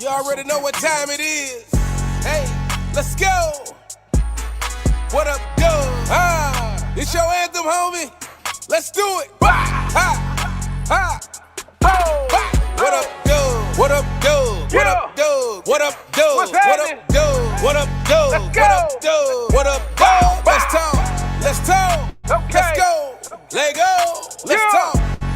You already know what time it is. Hey, let's go. What up, Doug? It's your anthem, homie. Let's do it. What up, Doug? What up, Doug? What up, Doug? What up, Doug? What up, Doug? What up, Doug? What up, Doug? What up, Doug? Let's talk. Let's talk. Let's go. Let go. Let's talk.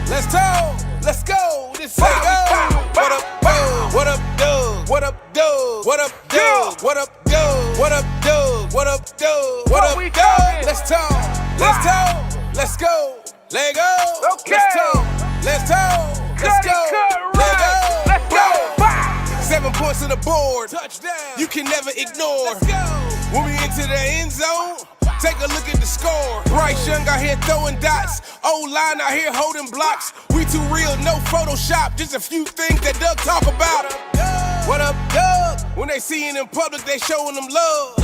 Let's talk. Let's go. This let go. What up, Doug? What up, Doug? What up, Doug? What up, Doug? What up, Doug? What up, Doug? What up, Doug? What up, Doug? Let's talk. Let's talk. Let's go. Let go. Let's talk. Let's talk. Let's go. Let go. Let's go. 7 points on the board. Touchdown. You can never ignore. Let's go. When we into the end zone, take a look at the score. Bryce Young out here throwing dots. O-line out here holding blocks. We too real, no Photoshop. Just a few things that Doug talk about. What up, Doug? When they see it in public, they showing them love.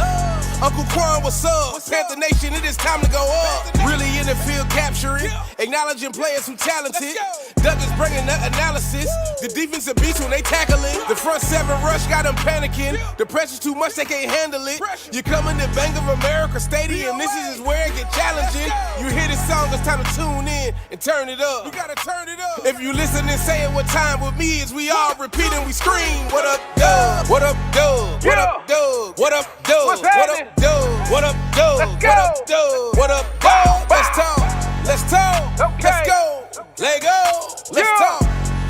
Uncle Quan, what's up? Panther Nation, it is time to go up. Really in the field capturing, acknowledging players who talented. Doug is bringing the analysis. The defensive beats when they tackle it. The front seven rush got them panicking. The pressure's too much, they can't handle it. You coming to Bank of America Stadium, this is where it get challenging. You hear this song, it's time to tune in and turn it up. You gotta turn it up. If you listen and say it what time with me is, we all repeat and we scream. What up, Doug? What up, Doug? What up, Doug? What up, Doug? What up, Doug? What up, Doug? What up, Doug? What up, Doug? Let's talk. Let's talk. Let's go. Let go. Let's talk.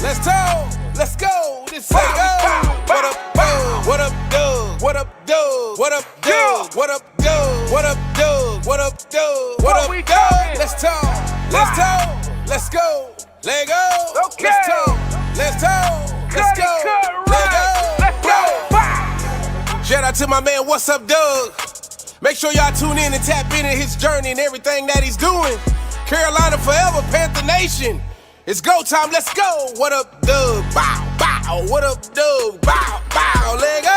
Let's talk. Let's go. This let go. What up, Doug? What up, Doug? What up, Doug? What up, Doug? What up, Doug? What up, Doug? What up, Doug? What up, Doug? Let's talk. Let's talk. Let's go. Let go. Let's talk. Let's talk. Let's go. Let go. Let's go. Shout out to my man, what's up, Doug? Make sure y'all tune in and tap into his journey and everything that he's doing. Carolina forever, Panther Nation. It's go time, let's go. What up, Doug? Bow, bow. What up, Doug? Bow, bow. Let go.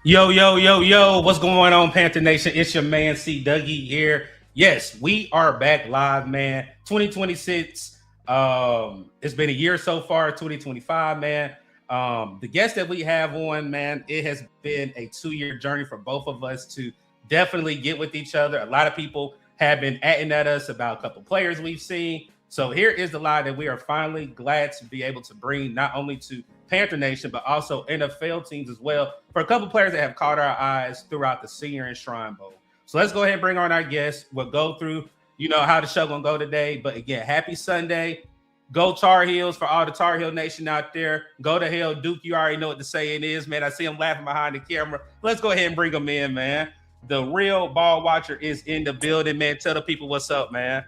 Yo, what's going on, Panther Nation? It's your man, C. Dougie here. Yes, we are back live, man. 2026. It's been a year so far, 2025, man. The guest that we have on, man, it has been a 2-year journey for both of us to definitely get with each other. A lot of people have been atting at us about a couple players we've seen. So here is the lie that we are finally glad to be able to bring not only to Panther Nation, but also NFL teams as well, for a couple players that have caught our eyes throughout the Senior and Shrine Bowl. So let's go ahead and bring on our guests. We'll go through, how the show gonna go today. But again, happy Sunday. Go Tar Heels for all the Tar Heel Nation out there. Go to hell, Duke. You already know what the saying is, man. I see him laughing behind the camera. Let's go ahead and bring him in, man. The real ball watcher is in the building, man. Tell the people what's up, man.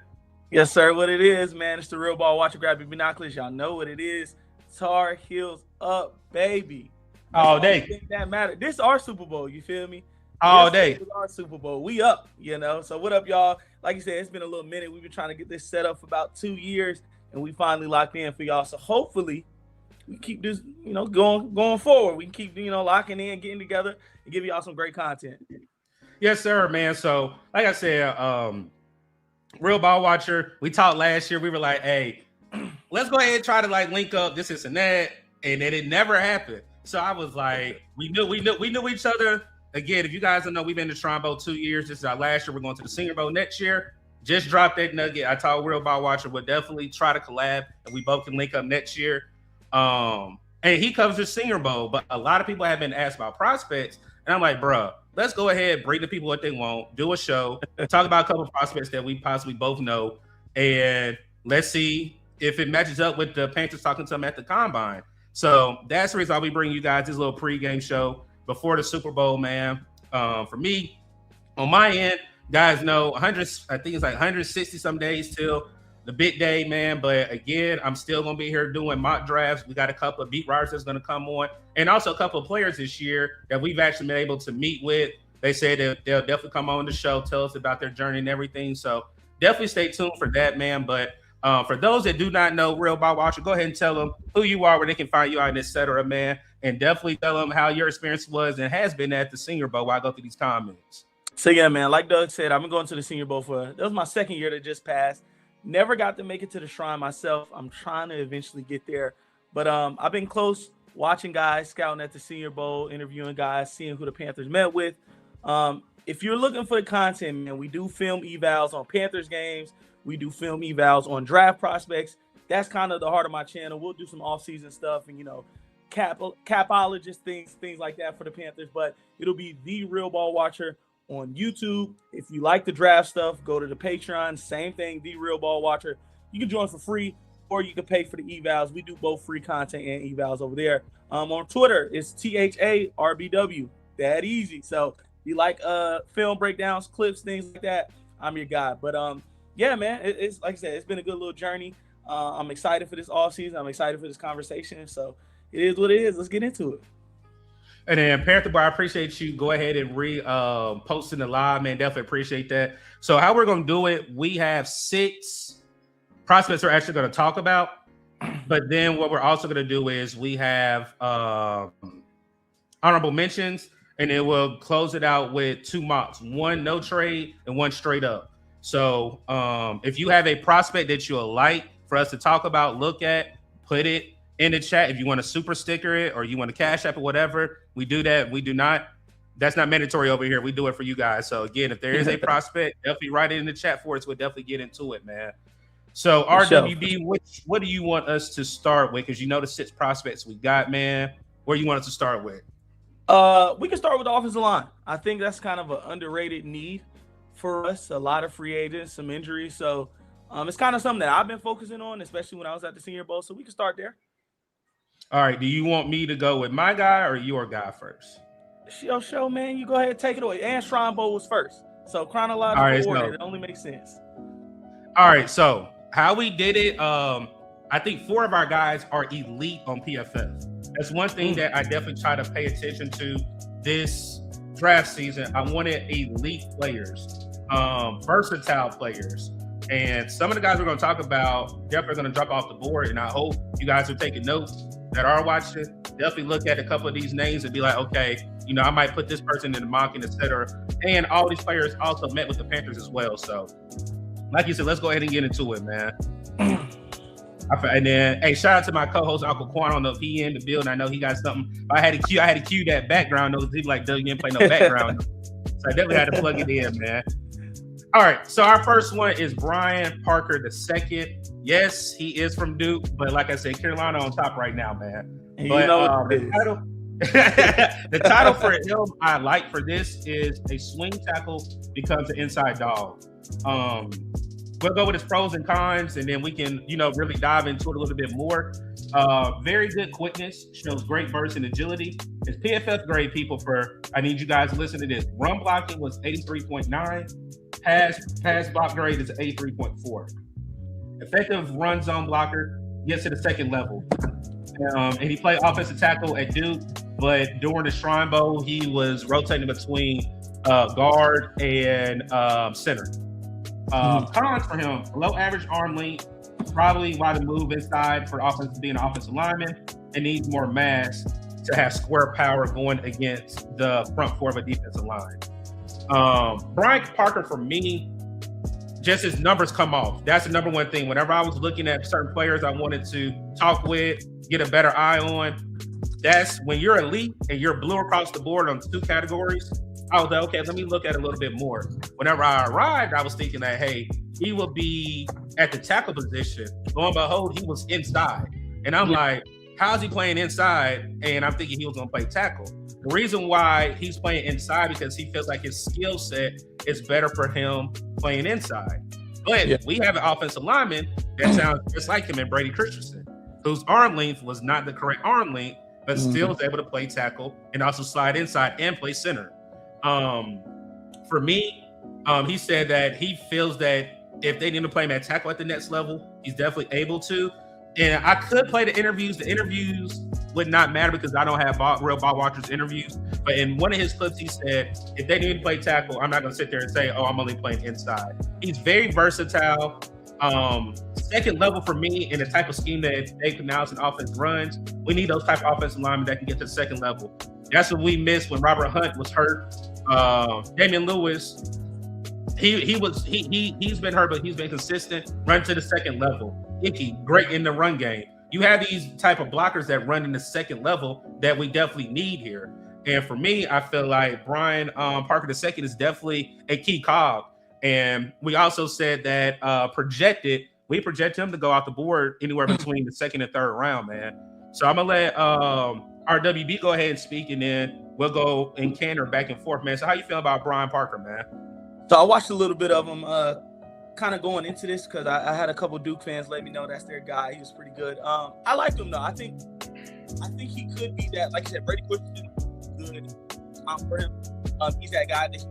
Yes, sir. What it is, man. It's the real ball watcher. Grab your binoculars. Y'all know what it is. Tar Heels up, baby. All day. That matter. This is our Super Bowl. You feel me? All day. This is our Super Bowl. We up, So what up, y'all? Like you said, it's been a little minute. We've been trying to get this set up for about 2 years, and we finally locked in for y'all. So hopefully we keep this, going forward. We can keep, locking in, getting together, and give y'all some great content. Yes, sir, man. So like I said, real ball watcher. We talked last year. We were like, hey, let's go ahead and try to link up this and that, and then it never happened. So I was like, we knew each other. Again, if you guys don't know, we've been to Shrine Bowl 2 years. This is our last year. We're going to the Senior Bowl next year. Just dropped that nugget. I told Real Ball Watcher we'll definitely try to collab, and we both can link up next year. And he covers the Senior Bowl, but a lot of people have been asked about prospects, and I'm like, bruh, let's go ahead, bring the people what they want, do a show, talk about a couple of prospects that we possibly both know, and let's see if it matches up with the Panthers talking to them at the Combine. So that's the reason why we bring you guys this little pregame show before the Super Bowl, man. For me, on my end, guys know 100. I think it's 160 some days till the big day, man. But again, I'm still gonna be here doing mock drafts. We got a couple of beat writers that's gonna come on, and also a couple of players this year that we've actually been able to meet with. They said that they'll definitely come on the show, tell us about their journey and everything. So definitely stay tuned for that, man. But for those that do not know Real Ball Watcher, go ahead and tell them who you are, where they can find you out, and et cetera, man. And definitely tell them how your experience was and has been at the Senior Bowl while I go through these comments. So yeah, man, like Doug said, I've been going to the Senior Bowl that was my second year that just passed. Never got to make it to the Shrine myself. I'm trying to eventually get there. But I've been close watching guys, scouting at the Senior Bowl, interviewing guys, seeing who the Panthers met with. If you're looking for the content, man, we do film evals on Panthers games. We do film evals on draft prospects. That's kind of the heart of my channel. We'll do some off-season stuff and, capologist things like that for the Panthers. But it'll be The Real Ball Watcher on YouTube. If you like the draft stuff, go to the Patreon. Same thing, The Real Ball Watcher. You can join for free, or you can pay for the evals. We do both free content and evals over there. On Twitter, it's THARBW. That easy. So if you like film breakdowns, clips, things like that, I'm your guy. But yeah, man, it's like I said, it's been a good little journey. I'm excited for this off season. I'm excited for this conversation. So it is what it is. Let's get into it. And then Panther Boy, I appreciate you. Go ahead and posting the live, man. Definitely appreciate that. So how we're going to do it, we have 6 prospects we're actually going to talk about. But then what we're also going to do is we have honorable mentions, and then we'll close it out with 2 mocks, 1 no trade and 1 straight up. So if you have a prospect that you'll like for us to talk about, look at, put it in the chat. If you want to super sticker it or you want to cash app or whatever, we do that. We do not. That's not mandatory over here. We do it for you guys. So again, if there is a prospect, definitely write it in the chat for us. We'll definitely get into it, man. So RWB, what do you want us to start with? Because the 6 prospects we got, man. Where you want us to start with? We can start with the offensive line. I think that's kind of an underrated need for us. A lot of free agents, some injuries. So it's kind of something that I've been focusing on, especially when I was at the Senior Bowl. So we can start there. All right. Do you want me to go with my guy or your guy first? It's your show, man. You go ahead and take it away. And Shrine Bowl was first. So chronological order, it only makes sense. All right. So how we did it, I think 4 of our guys are elite on PFF. That's one thing that I definitely try to pay attention to this draft season. I wanted elite players, versatile players. And some of the guys we're going to talk about definitely going to drop off the board. And I hope you guys are taking notes that are watching. Definitely look at a couple of these names and be like, okay, I might put this person in the mock and et cetera. And all these players also met with the Panthers as well. So like you said, let's go ahead and get into it, man. And then, hey, shout out to my co-host Uncle Quan. I don't know if he in the building. I know he got something. I had to cue that background. Those people like, Doug, you didn't play no background. So I definitely had to plug it in, man. All right, so our first one is Brian Parker II. Yes, he is from Duke, but like I said, Carolina on top right now, man. But the title for him I like for this is a swing tackle becomes an inside dog. We'll go with his pros and cons, and then we can, really dive into it a little bit more. Very good quickness, shows great burst and agility. His PFF grade, people, I need you guys to listen to this. Run blocking was 83.9. Pass block grade is 83.4. Effective run zone blocker gets to the 2nd level. And he played offensive tackle at Duke, but during the Shrine Bowl, he was rotating between guard and center. Cons for him: low average arm length, probably why the move inside for offense being an offensive lineman, and needs more mass to have square power going against the front 4 of a defensive line. Brian Parker, for me, just his numbers come off. That's the number one thing. Whenever I was looking at certain players I wanted to talk with, get a better eye on, that's when you're elite and you're blue across the board on 2 categories. I was like, okay, let me look at it a little bit more. Whenever I arrived, I was thinking that, hey, he will be at the tackle position. Lo and behold, he was inside. And I'm like, how's he playing inside? And I'm thinking he was going to play tackle. The reason why he's playing inside because he feels like his skill set is better for him playing inside. But we have an offensive lineman that sounds just like him and Brady Christensen, whose arm length was not the correct arm length, but still was able to play tackle and also slide inside and play center. For me, he said that he feels that if they need to play him at tackle at the next level, he's definitely able to. And I could play the interviews. The interviews would not matter because I don't have real ball watchers interviews. But in one of his clips, he said, if they need to play tackle, I'm not going to sit there and say, oh, I'm only playing inside. He's very versatile. Second level for me in the type of scheme that Dave Canales and offense runs, we need those type of offensive linemen that can get to the second level. That's what we missed when Robert Hunt was hurt. Damian Lewis, he's been hurt, but he's been consistent. Run to the second level. Icky, great in the run game. You have these type of blockers that run in the second level that we definitely need here. And for me, I feel like Brian Parker II is definitely a key cog. And we also said that we project him to go off the board anywhere between the second and third round, man. So I'm gonna let RWB go ahead and speak, and then we'll go and canter back and forth, man. So how you feel about Brian Parker, man? So I watched a little bit of him kind of going into this because I had a couple Duke fans let me know that's their guy. He was pretty good. I liked him though. I think he could be that, like you said, Brady Christensen, good for him. He's that guy that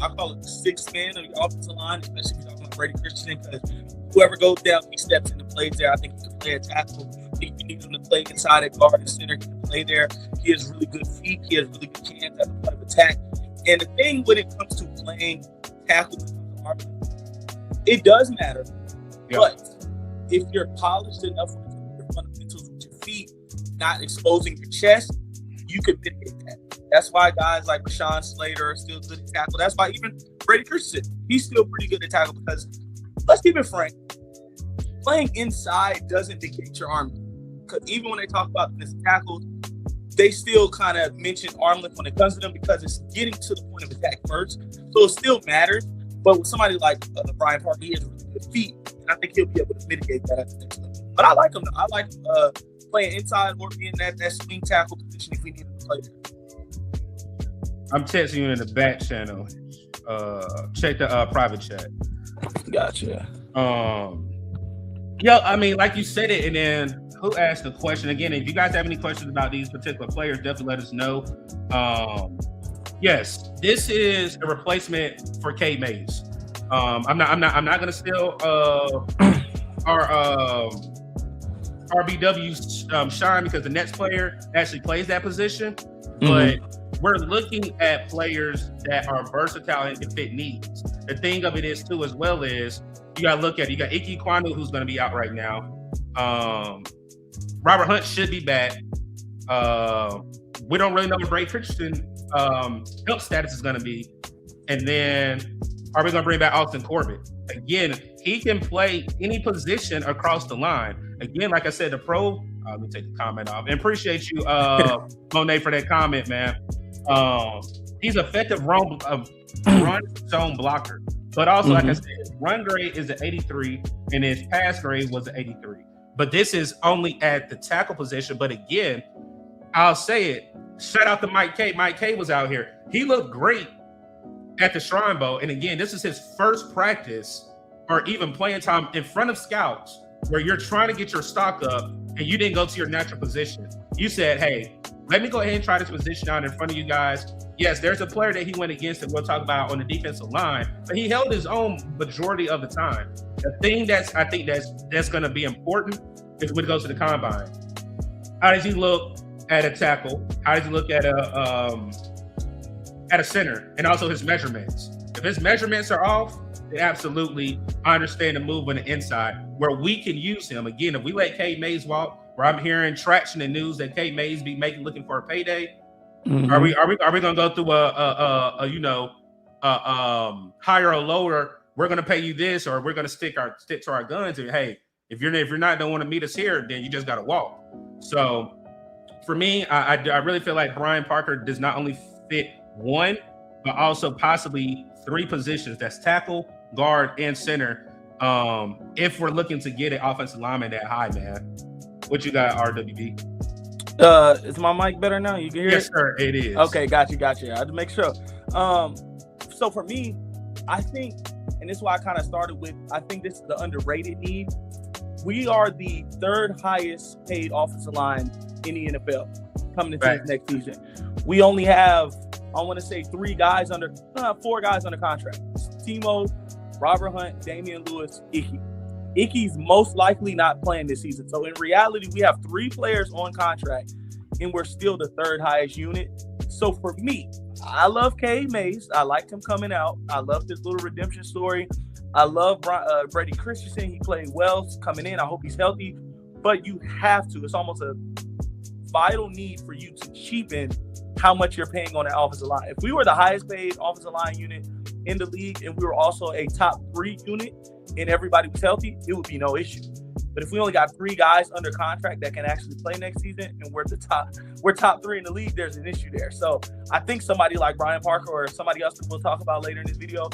I call it the sixth man of the offensive line, especially if you're talking about Brady Christensen, because whoever goes down, he steps into plays there. I think he can play a tackle. I think you need him to play inside at guard and center. He can play there. He has really good feet. He has really good hands at the point of attack. And the thing when it comes to playing tackle, it does matter. Yeah. But if you're polished enough with your fundamentals with your feet, not exposing your chest, you can mitigate that. That's why guys like Rashawn Slater are still good at tackle. That's why even Brady Christensen, he's still pretty good at tackle because, let's keep it frank, playing inside doesn't negate your arm. Because even when they talk about this tackle, they still kind of mention arm length when it comes to them because it's getting to the point of attack first. So it still matters. But with somebody like Brian Parker, he has really good feet. And I think he'll be able to mitigate that at the next level. But I like him. I like playing inside or being that swing tackle position if we need him to play there. I'm texting you in the back channel. Check the private chat. Gotcha. Yeah, I mean, like you said it, and then who asked the question? Again, if you guys have any questions about these particular players, definitely let us know. Yes, this is a replacement for Cade Mays. I'm not gonna steal our RBW's shine because the next player actually plays that position, but we're looking at players that are versatile and can fit needs. The thing of it is too, as well, is you got to look at it. You got Ike Kwanu, who's going to be out right now. Robert Hunt should be back. We don't really know what Brady Christensen health status is going to be. And then are we going to bring back Austin Corbett? Again, he can play any position across the line. Again, like I said, the pro. Let me take the comment off. And appreciate you, Monet, for that comment, man. He's effective run zone blocker. But also, like I said, his run grade is an 83, and his pass grade was an 83. But this is only at the tackle position. But again, I'll say it. Shout out to Mike K. Mike K was out here. He looked great at the Shrine Bowl. And again, this is his first practice or even playing time in front of scouts where you're trying to get your stock up and you didn't go to your natural position. You said, hey, let me go ahead and try this position out in front of you guys. Yes, there's a player that he went against that we'll talk about on the defensive line, but he held his own majority of the time. The thing that's going to be important is when it goes to the combine. How does he look at a tackle? How does he look at a center? And also his measurements. If his measurements are off, then absolutely I understand the move on the inside where we can use him. Again, if we let Cade Mays walk, where I'm hearing traction and news that Cade Mays be looking for a payday, are we gonna go through a higher or lower? We're gonna pay you this, or we're gonna stick to our guns. And hey, if you're not don't want to meet us here, then you just gotta walk. So for me, I really feel like Brian Parker does not only fit one, but also possibly three positions. That's tackle, guard, and center. If we're looking to get an offensive lineman that high, man. What you got, RWB? Is my mic better now? You can hear it? Yes, sir, it is. Okay, got you. I had to make sure. So for me, I think, and this is why I kind of started with, I think this is the underrated need. We are the third highest paid offensive line in the NFL coming into this next season. We only have, I want to say, 4 guys under contract. Timo, Robert Hunt, Damian Lewis, Icky. Icky's most likely not playing this season. So in reality, we have 3 players on contract, and we're still the 3rd highest unit. So for me, I love K. Mays. I liked him coming out. I love this little redemption story. I love Brady Christensen. He played well coming in. I hope he's healthy. But you have to. It's almost a vital need for you to cheapen how much you're paying on that offensive line. If we were the highest paid offensive line unit in the league and we were also a top 3 unit and everybody was healthy, it would be no issue. But if we only got 3 guys under contract that can actually play next season and we're top 3 in the league, there's an issue there. So I think somebody like Brian Parker or somebody else that we'll talk about later in this video,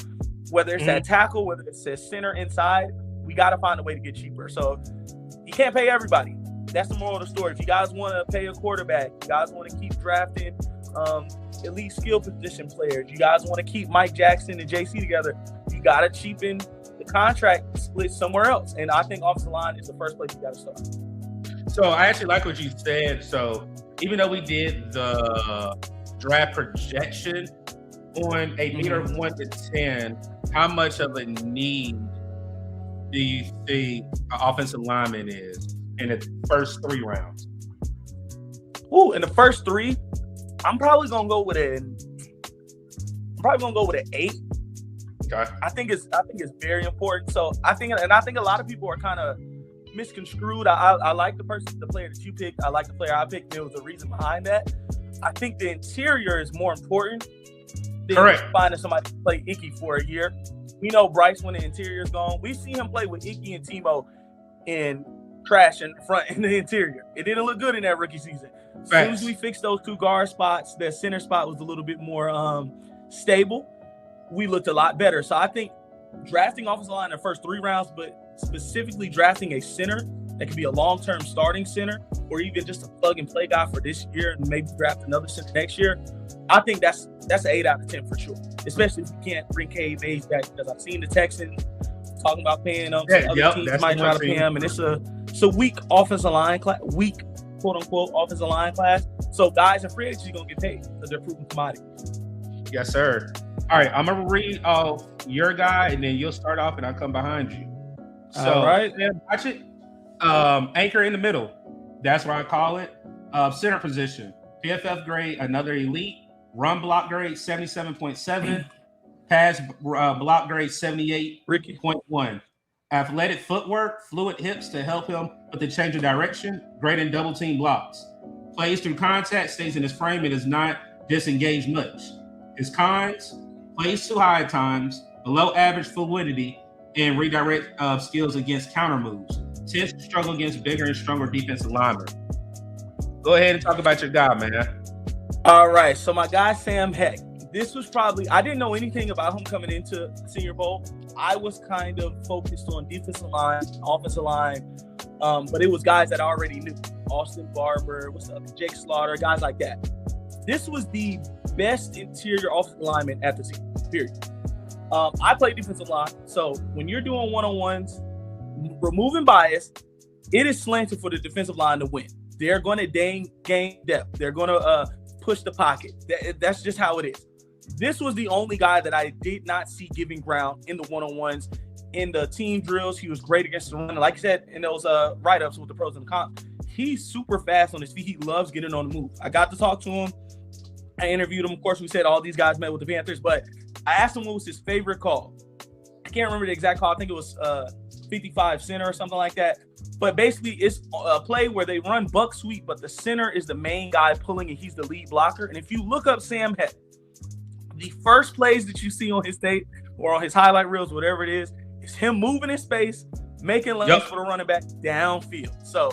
whether it's that tackle, whether it's a center inside, we got to find a way to get cheaper. So you can't pay everybody. That's the moral of the story. If you guys want to pay a quarterback, you guys want to keep drafting elite skill position players, you guys want to keep Mike Jackson and JC together, you got to cheapen the contract split somewhere else. And I think offensive line is the first place you got to start. So I actually like what you said. So even though we did the draft projection on a meter of 1 to 10, how much of a need do you think an offensive lineman is in the first 3 rounds? Ooh, in the first 3, I'm probably gonna go with an 8. Okay. I think it's very important. So I think a lot of people are kind of misconstrued. I like the player that you picked. I like the player I picked. There was a reason behind that. I think the interior is more important than finding somebody to play Icky for a year. We know Bryce when the interior is gone. We've seen him play with Icky and Timo and trash in front in the interior. It didn't look good in that rookie season. As soon as we fixed those 2 guard spots, the center spot was a little bit more stable. We looked a lot better. So I think drafting offensive line in the first 3 rounds, but specifically drafting a center that could be a long-term starting center or even just a plug-and-play guy for this year and maybe draft another center next year, I think that's an 8 out of 10 for sure, especially if you can't bring K. Mays back, because I've seen the Texans talking about paying them. Other teams might try to pay him, and it's a weak offensive line class, weak quote-unquote offensive line class. So guys in free agency are going to get paid because they're proven commodities. Yes, sir. All right, I'm going to read off your guy, and then you'll start off, and I'll come behind you. So, all right. Watch it. Anchor in the middle. That's what I call it. Center position. PFF grade, another elite. Run block grade, 77.7. Pass block grade, 78.1. Athletic footwork, fluid hips to help him with the change of direction. Great in double team blocks. Plays through contact, stays in his frame, and does not disengage much. His cons, plays too high at times, below average fluidity, and redirect skills against counter moves. Tends to struggle against bigger and stronger defensive linemen. Go ahead and talk about your guy, man. All right, so my guy, Sam Heck. This was probably, I didn't know anything about him coming into Senior Bowl. I was kind of focused on defensive line, offensive line, but it was guys that I already knew. Austin Barber, Jake Slaughter, guys like that. This was the best interior offensive lineman at the season, period. I play defensive line, so when you're doing one-on-ones, removing bias, it is slanted for the defensive line to win. They're going to gain depth. They're going to push the pocket. That's just how it is. This was the only guy that I did not see giving ground in the one-on-ones. In the team drills, he was great against the run. Like I said, in those write-ups with the pros and cons, he's super fast on his feet. He loves getting on the move. I got to talk to him. I interviewed him. Of course, we said all these guys met with the Panthers, but I asked him what was his favorite call. I can't remember the exact call. I think it was 55 center or something like that. But basically, it's a play where they run buck sweep, but the center is the main guy pulling, and he's the lead blocker. And if you look up Sam Heck, the first plays that you see on his tape or on his highlight reels, whatever it is him moving in space, making lanes for the running back downfield. So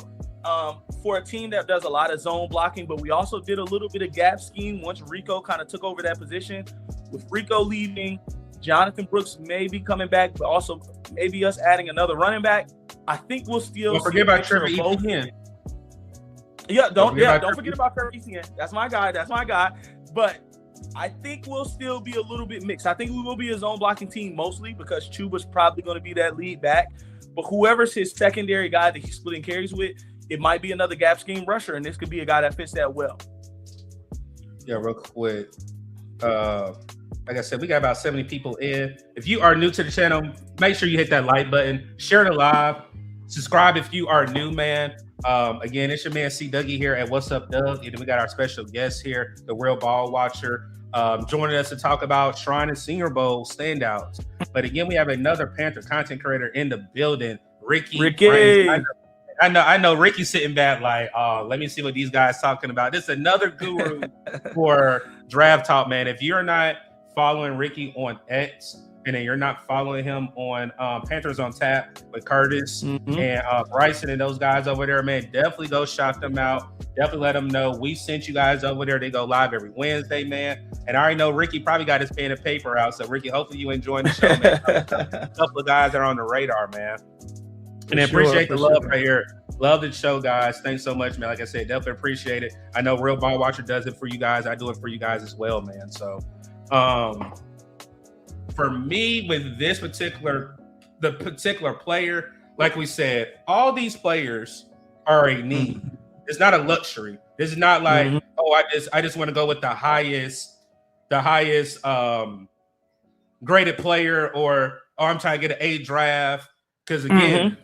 for a team that does a lot of zone blocking, but we also did a little bit of gap scheme once Rico kind of took over that position. With Rico leaving, Jonathan Brooks may be coming back, but also maybe us adding another running back. I think we'll still forget about Trevor Etienne. Don't forget about Trevor Etienne. That's my guy. But I think we'll still be a little bit mixed. I think we will be a zone blocking team mostly because Chuba's probably going to be that lead back. But whoever's his secondary guy that he's splitting carries with, it might be another gap scheme rusher, and this could be a guy that fits that well. Yeah, real quick. Like I said, we got about 70 people in. If you are new to the channel, make sure you hit that like button, share the live, subscribe if you are new, man. Again, it's your man C Dougie here at What's Up, Doug. And we got our special guest here, the Real Ball Watcher, joining us to talk about Shrine and Senior Bowl standouts. But again, we have another Panther content creator in the building, Ricky. I know Ricky's sitting back like, let me see what these guys talking about. This is another guru for draft talk, man. If you're not following Ricky on X, and then you're not following him on Panthers on Tap with Curtis and Bryson and those guys over there, man, definitely go shout them out. Definitely let them know we sent you guys over there. They go live every Wednesday, man. And I already know Ricky probably got his pen and paper out. So, Ricky, hopefully you enjoying the show, man. A couple of guys are on the radar, man. And I appreciate the love right here. Love the show, guys. Thanks so much, man. Like I said, definitely appreciate it. I know Real Ball Watcher does it for you guys. I do it for you guys as well, man. So, for me, with this particular player, like we said, all these players are a need. It's not a luxury. This is not like, oh, I just want to go with the highest graded player, or I'm trying to get an A draft. Because again,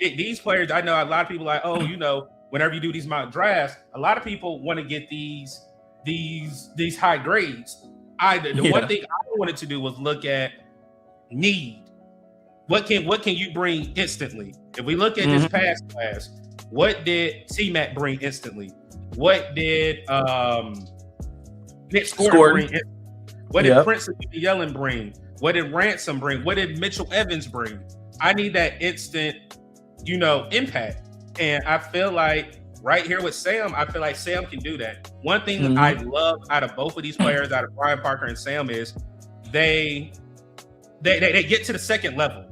these players, I know a lot of people like, oh, you know, whenever you do these mock drafts, a lot of people want to get these high grades. The one thing I wanted to do was look at need. What can you bring instantly? If we look at this past class, what did T-Mac bring instantly? What did Nick Scored bring? What did Prince Yellen bring? What did Ransom bring? What did Mitchell Evans bring? I need that instant, impact. And I feel like right here with Sam, I feel like Sam can do that. One thing that I love out of both of these players, out of Brian Parker and Sam, is they get to the second level.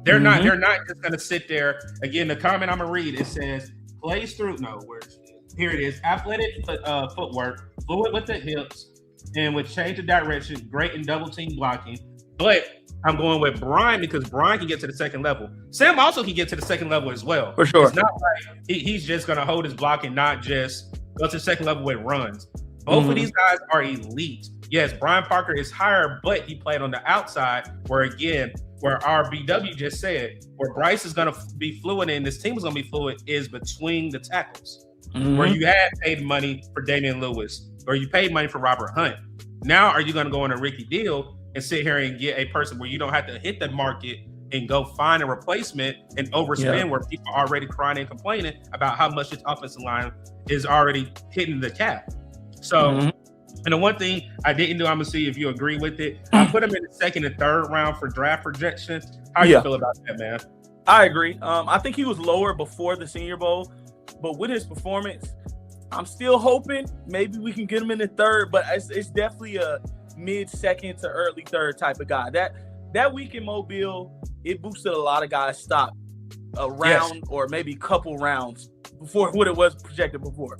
They're not just gonna sit there. Again, the comment I'm gonna read, it says plays through. Here it is. Athletic footwork, fluid with the hips, and with change of direction, great in double team blocking. But I'm going with Brian because Brian can get to the second level. Sam also can get to the second level as well. For sure. It's not like he's just going to hold his block and not just go to the second level with runs. Both of these guys are elite. Yes, Brian Parker is higher, but he played on the outside where our BW just said, where Bryce is going to be fluid and this team is going to be fluid is between the tackles. Where you had paid money for Damian Lewis or you paid money for Robert Hunt. Now are you going to go on a Ricky deal and sit here and get a person where you don't have to hit the market and go find a replacement and overspend where people are already crying and complaining about how much this offensive line is already hitting the cap. So, and the one thing I didn't do, I'm going to see if you agree with it. I put him in the second and third round for draft projection. How you feel about that, man? I agree. I think he was lower before the Senior Bowl, but with his performance, I'm still hoping maybe we can get him in the third, but it's definitely a mid-second to early third type of guy. That week in Mobile, it boosted a lot of guys' stock a round or maybe a couple rounds before what it was projected before.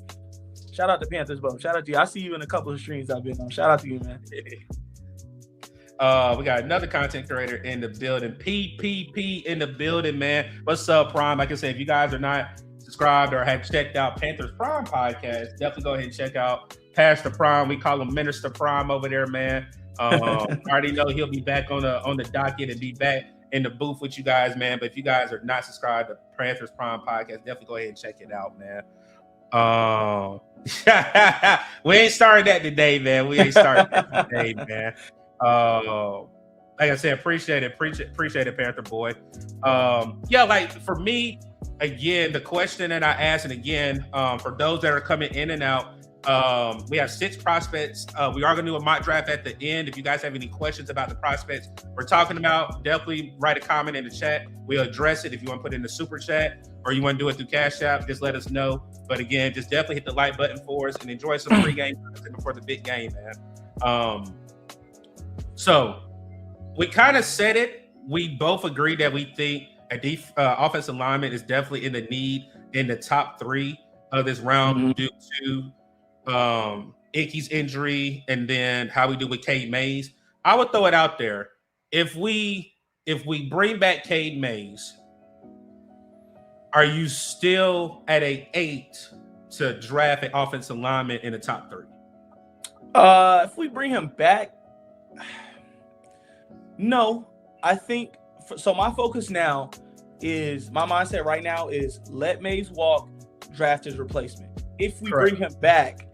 Shout out to Panthers, bro. Shout out to you. I see you in a couple of streams I've been on. Shout out to you, man. We got another content creator in the building. PPP in the building, man. What's up, Prime? Like I said, if you guys are not subscribed or have checked out Panthers Prime podcast, definitely go ahead and check out Pastor Prime. We call him Minister Prime over there, man. I already know he'll be back on the docket and be back in the booth with you guys, man. But if you guys are not subscribed to Panthers Prime podcast, definitely go ahead and check it out, man. We ain't started that today, man. We ain't started that today, man. Like I said, appreciate it, Panther boy. Like for me, again, the question that I asked, and again, for those that are coming in and out, we have 6 prospects. We are going to do a mock draft at the end. If you guys have any questions about the prospects we're talking about, definitely write a comment in the chat. We'll address it. If you want to put it in the super chat or you want to do it through Cash App, just let us know. But again, just definitely hit the like button for us and enjoy some pre-game content before the big game, man. So we kind of said it. We both agree that we think offensive lineman is definitely in the need in the top 3 of this round due to Icky's injury and then how we do with Cade Mays. I would throw it out there. If we bring back Cade Mays, are you still at a 8 to draft an offensive lineman in the top 3? If we bring him back, No, I think so. My focus now is my mindset right now is let Mays walk, draft his replacement. If we bring him back,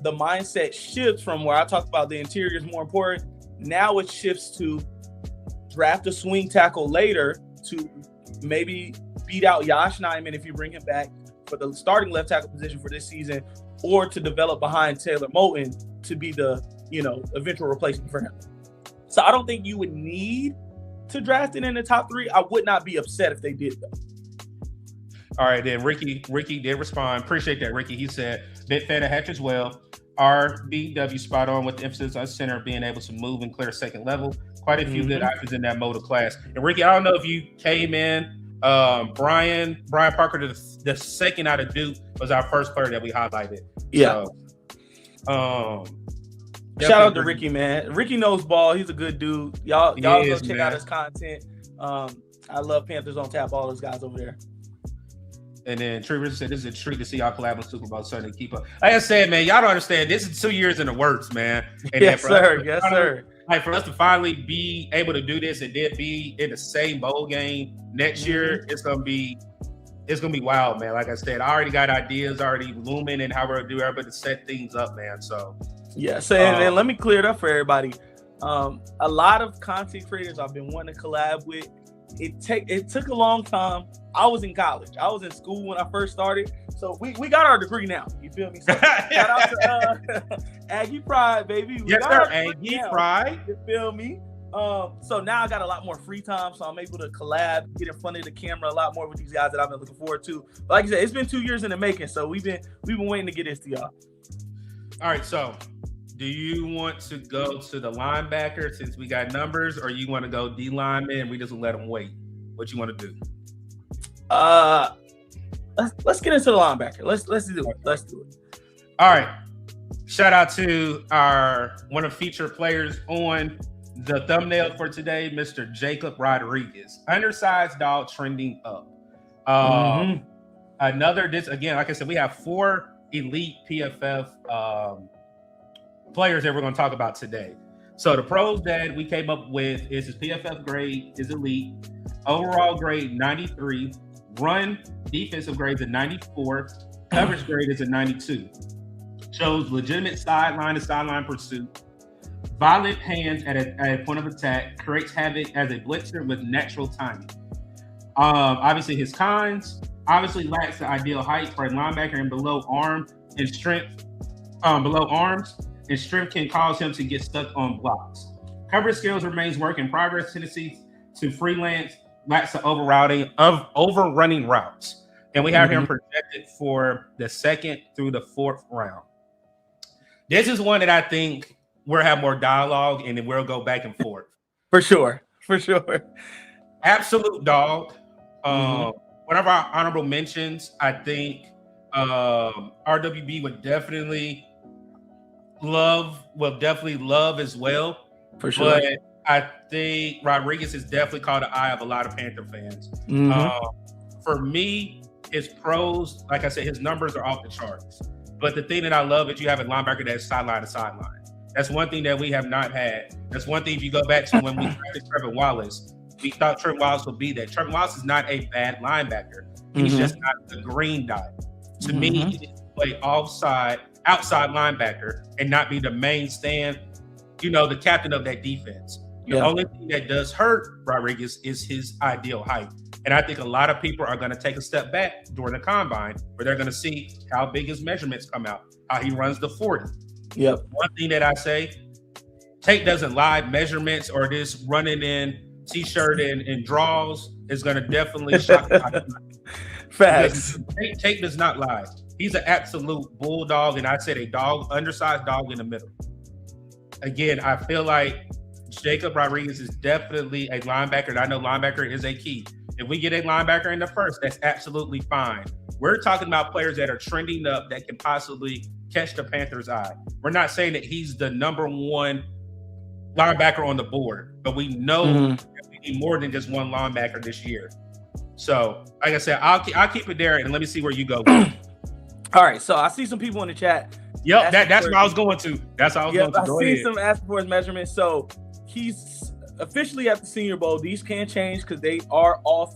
the mindset shifts from where I talked about the interior is more important. Now it shifts to draft a swing tackle later to maybe beat out Josh Nijman if you bring him back for the starting left tackle position for this season, or to develop behind Taylor Moton to be the eventual replacement for him. So I don't think you would need to draft it in the top 3. I would not be upset if they did though. All right, then Ricky did respond. Appreciate that, Ricky. He said, big fan of Hatch as well. RBW spot on with the emphasis on center being able to move and clear second level. Quite a few good options in that motor class. And Ricky, I don't know if you came in. Brian Parker, the second out of Duke, was our first player that we highlighted. Yeah. So, shout out to Ricky, man. Ricky knows ball. He's a good dude. Y'all go check out his content. I love Panthers on Tap. All those guys over there. And then Trevor said, this is a treat to see y'all collab on Super Bowl Sunday. Keep up. Like I said, man, y'all don't understand. This is 2 years in the works, man. And yes, sir. Yes, sir. Like for us to finally be able to do this and then be in the same bowl game next year, it's gonna be wild, man. Like I said, I already got ideas already looming and how we're gonna do everybody to set things up, man. So and let me clear it up for everybody. A lot of content creators I've been wanting to collab with. It took a long time. I was in college. I was in school when I first started. So we got our degree now. You feel me? So shout out to Aggie Pride, baby. Yes, sir. Aggie Pride. You feel me? So now I got a lot more free time, so I'm able to collab, get in front of the camera a lot more with these guys that I've been looking forward to. But like I said, it's been 2 years in the making, so we've been waiting to get this to y'all. All right, so do you want to go to the linebacker since we got numbers, or you want to go D lineman and we just let them wait? What you want to do? Let's get into the linebacker. Let's do it. Let's do it. All right. Shout out to one of the featured players on the thumbnail for today, Mr. Jacob Rodriguez. Undersized dog trending up. Again, like I said, we have 4 elite PFF players that we're going to talk about today. So the pros that we came up with is his PFF grade is elite, overall grade 93, run defensive grade is a 94, coverage grade is a 92. Shows legitimate sideline to sideline pursuit, violent hands at a point of attack, creates havoc as a blitzer with natural timing. Obviously his cons, obviously lacks the ideal height for a linebacker and below arms, and strength can cause him to get stuck on blocks. Coverage skills remains work in progress, tendency to freelance, lacks the overrunning routes. And we have him projected for the 2nd through the 4th round. This is one that I think we'll have more dialogue and then we'll go back and forth. For sure. Absolute dog. One of our honorable mentions, I think RWB would definitely love as well. For sure. But I think Rodriguez has definitely caught the eye of a lot of Panther fans. For me, his pros, like I said, his numbers are off the charts. But the thing that I love is you have a linebacker that's sideline to sideline. That's one thing that we have not had. That's one thing if you go back to when we drafted Trevor Wallace, we thought Trevor Wallace would be that. Trevor Wallace is not a bad linebacker. He's just not the green dot. To me, he needs to play outside linebacker and not be the main stand, the captain of that defense. The only thing that does hurt Rodriguez is his ideal height. And I think a lot of people are going to take a step back during the combine where they're going to see how big his measurements come out, how he runs the 40. One thing that I say, tape doesn't lie. Measurements or this running in T-shirt and draws is going to definitely shock you. Facts. Tape does not lie. He's an absolute bulldog, and I said a dog, undersized dog in the middle. Again, I feel like Jacob Rodriguez is definitely a linebacker, and I know linebacker is a key. If we get a linebacker in the first, that's absolutely fine. We're talking about players that are trending up that can possibly catch the Panthers' eye. We're not saying that he's the number 1 linebacker on the board, but we know that we need more than just one linebacker this year. So, like I said, I'll keep it there, and let me see where you go. All right, so I see some people in the chat. Yep, that's what I was going to. That's how I was going to. Go I ahead. seen some asking for his measurements. So he's officially at the Senior Bowl. These can change because they are off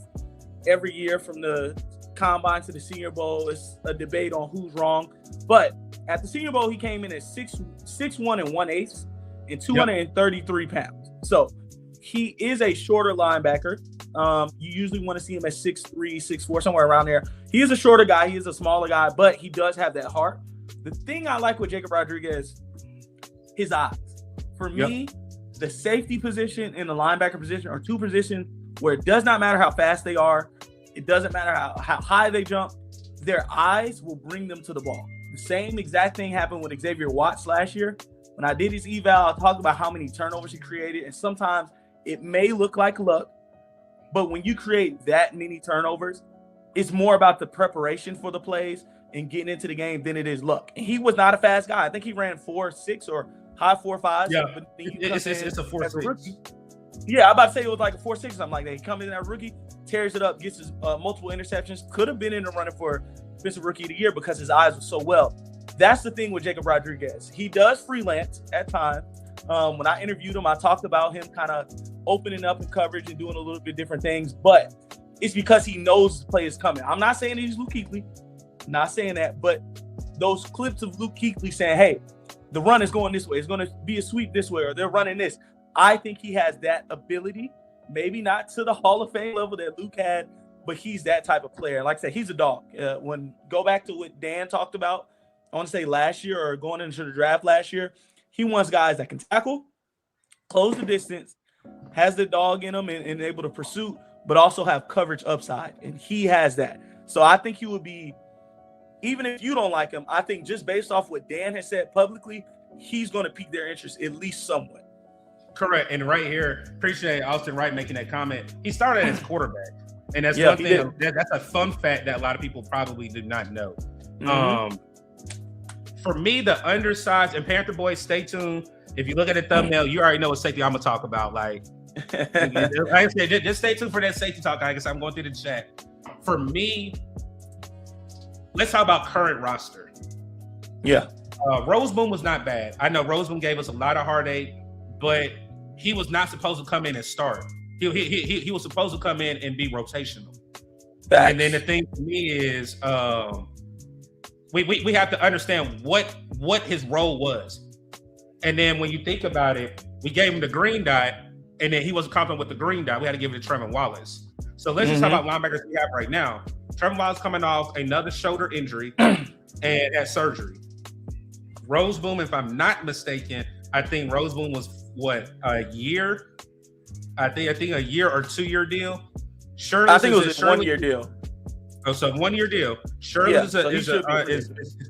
every year from the Combine to the Senior Bowl. It's a debate on who's wrong. But at the Senior Bowl, he came in at 6'1" and 1/8 and 233 pounds. So he is a shorter linebacker. You usually want to see him at 6'3", 6'4", somewhere around there. He is a shorter guy. He is a smaller guy, but he does have that heart. The thing I like with Jacob Rodriguez, his eyes. For me, the safety position and the linebacker position are two positions where it does not matter how fast they are. It doesn't matter how high they jump. Their eyes will bring them to the ball. The same exact thing happened with Xavier Watts last year. When I did his eval, I talked about how many turnovers he created, and sometimes it may look like luck, but when you create that many turnovers, it's more about the preparation for the plays and getting into the game than it is luck. And he was not a fast guy. I think he ran 4.6 or high 4.5. Yeah, it's a 4.6. Yeah, I'm about to say it was like a 4.6 or something like that. He comes in as a rookie, tears it up, gets his multiple interceptions. Could have been in the running for Defensive Rookie of the Year because his eyes were so well. That's the thing with Jacob Rodriguez. He does freelance at times. When I interviewed him, I talked about him kind of opening up in coverage and doing a little bit different things, but it's because he knows the play is coming. I'm not saying he's Luke Kuechly, not saying that, but those clips of Luke Kuechly saying, hey, the run is going this way, it's going to be a sweep this way, or they're running this. I think he has that ability, maybe not to the Hall of Fame level that Luke had, but he's that type of player. Like I said, he's a dog. Go back to what Dan talked about, I want to say last year or going into the draft last year, he wants guys that can tackle, close the distance, has the dog in them and able to pursue, but also have coverage upside. And he has that. So I think he would be, even if you don't like him, I think just based off what Dan has said publicly, he's going to pique their interest at least somewhat. Correct. And right here, appreciate Austin Wright making that comment. He started as quarterback. And that's one thing. That's a fun fact that a lot of people probably did not know. Mm-hmm. For me, the undersized, and Panther boys, stay tuned. If you look at the thumbnail, you already know what safety I'm gonna talk about. Like I said, just stay tuned for that safety talk. I guess I'm going through the chat. For me, let's talk about current roster. Yeah, Roseboom was not bad. I know Roseboom gave us a lot of heartache, but he was not supposed to come in and start. He was supposed to come in and be rotational. Facts. And then the thing for me is, we have to understand what his role was. And then when you think about it, we gave him the green dot, and then he wasn't confident with the green dot. We had to give it to Trevor Wallace. So let's just talk about linebackers we have right now. Trevor Wallace coming off another shoulder injury and had surgery. Roseboom, if I'm not mistaken, I think Roseboom was a year? I think a year or 2 year deal. Shirley, I think it was a 1 year deal. Oh, so 1 year deal. Shirley is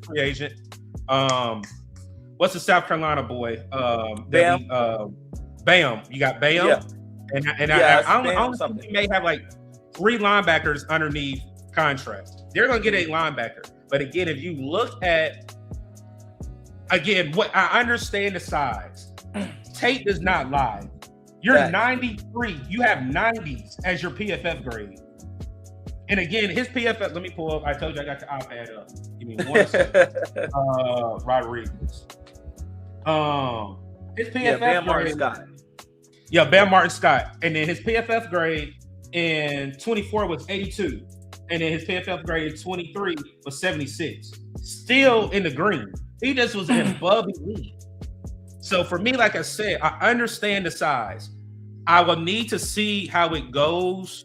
free agent. What's the South Carolina boy? Bam. Bam. You got Bam. Yeah. And I think he may have like 3 linebackers underneath contract. They're going to get a linebacker. But again, if you look at, what I understand the size. Tape does not lie. You're 93. You have 90s as your PFF grade. And again, his PFF, let me pull up. I told you I got the iPad up. Give me 1 second. Rodriguez. His PFF Bam Martin Scott. Yeah, Bam Martin Scott. And then his PFF grade in 24 was 82. And then his PFF grade in 23 was 76. Still in the green. He just was above the league. So for me, like I said, I understand the size. I will need to see how it goes.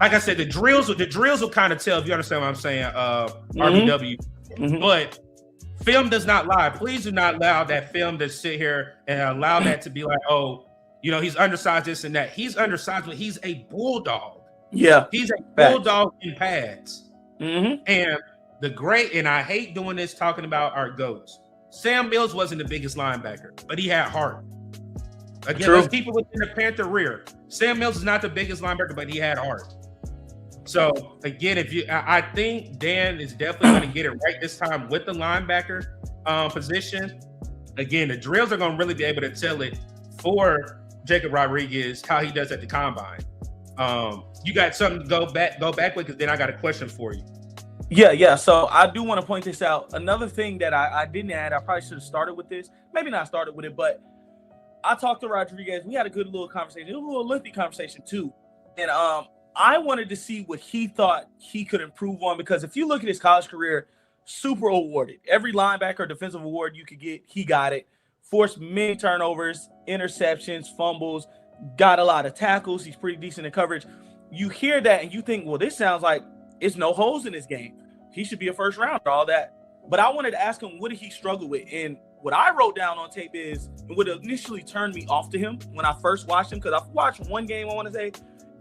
Like I said, the drills will kind of tell, if you understand what I'm saying, RBW. Mm-hmm. But film does not lie. Please do not allow that film to sit here and allow that to be like, oh, he's undersized this and that. He's undersized, but he's a bulldog. Yeah. He's a bulldog in pads. Mm-hmm. And I hate doing this talking about our GOATs. Sam Mills wasn't the biggest linebacker, but he had heart. Again, let's keep it within the Panther rear. Sam Mills is not the biggest linebacker, but he had heart. So again, I think Dan is definitely going to get it right this time with the linebacker position. Again, the drills are going to really be able to tell it for Jacob Rodriguez how he does at the combine. You got something to go back with, because then I got a question for you. Yeah. So I do want to point this out. Another thing that I didn't add, I probably should have started with this. Maybe not started with it, but I talked to Rodriguez. We had a good little conversation. It was a little lengthy conversation too. And I wanted to see what he thought he could improve on, because if you look at his college career, super awarded. Every linebacker defensive award you could get, he got it. Forced many turnovers, interceptions, fumbles, got a lot of tackles. He's pretty decent in coverage. You hear that and you think, well, this sounds like it's no holes in his game. He should be a first rounder, all that. But I wanted to ask him, what did he struggle with? And what I wrote down on tape is, and what initially turned me off to him when I first watched him, because I've watched one game, I want to say,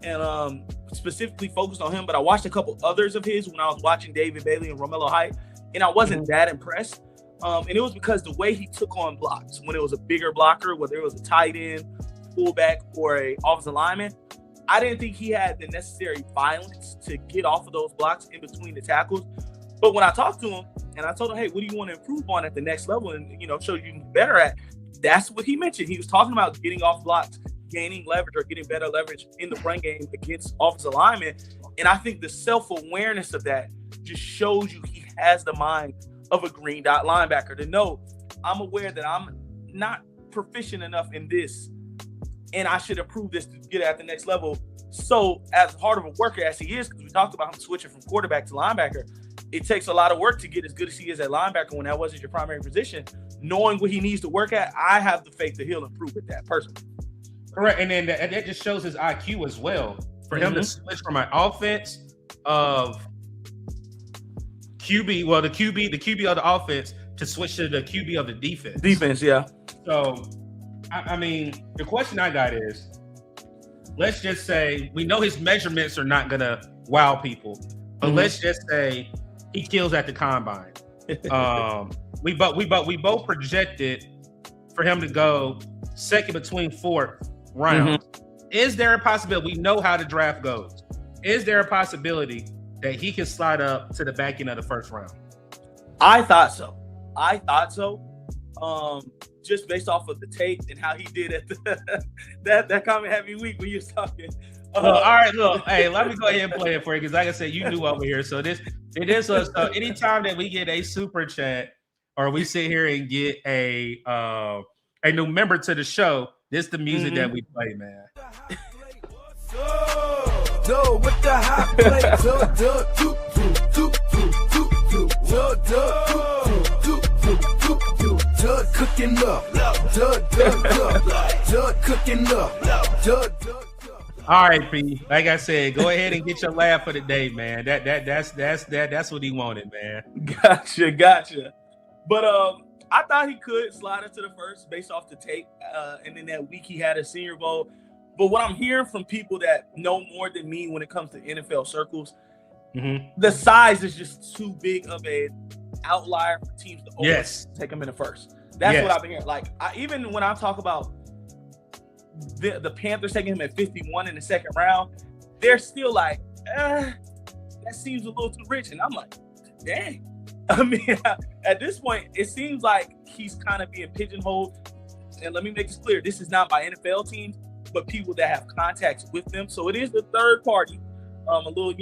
and specifically focused on him, but I watched a couple others of his when I was watching David Bailey and Romello Height, and I wasn't that impressed. And it was because the way he took on blocks, when it was a bigger blocker, whether it was a tight end, fullback, or a offensive lineman, I didn't think he had the necessary violence to get off of those blocks in between the tackles. But when I talked to him and I told him, hey, what do you want to improve on at the next level and, show you can be better at? That's what he mentioned. He was talking about getting off blocks, gaining leverage or getting better leverage in the run game against offensive linemen. And I think the self-awareness of that just shows you he has the mind of a green dot linebacker to know, I'm aware that I'm not proficient enough in this and I should improve this to get at the next level. So as hard of a worker as he is, because we talked about him switching from quarterback to linebacker, it takes a lot of work to get as good as he is at linebacker when that wasn't your primary position. Knowing what he needs to work at, I have the faith that he'll improve at that personally. Correct. And then that just shows his IQ as well. For him to switch from an offense of QB, well, the QB of the offense to switch to the QB of the defense. Defense, yeah. So, I mean, the question I got is, let's just say we know his measurements are not gonna wow people, but let's just say he kills at the combine. We both projected for him to go second between fourth round. Is there a possibility? We know how the draft goes. Is there a possibility that he can slide up to the back end of the first round? I thought so. Just based off of the tape and how he did at that comment heavy week when you was talking. All right, look, hey, let me go ahead and play it for you, because like I said, you knew over here. So anytime that we get a super chat or we sit here and get a new member to the show, this the music that we play, man. With the hot plate, cooking up. All right, P. Like I said, go ahead and get your laugh for the day, man. That's what he wanted, man. Gotcha. But I thought he could slide into the first based off the tape, and then that week he had a Senior Bowl. But what I'm hearing from people that know more than me when it comes to NFL circles, the size is just too big of an outlier for teams to take him in the first. That's what I've been hearing. Like, even when I talk about the Panthers taking him at 51 in the second round, they're still like, that seems a little too rich. And I'm like, dang. I mean, at this point, it seems like he's kind of being pigeonholed. And let me make this clear. This is not by NFL teams, but people that have contacts with them. So it is the third party, a little,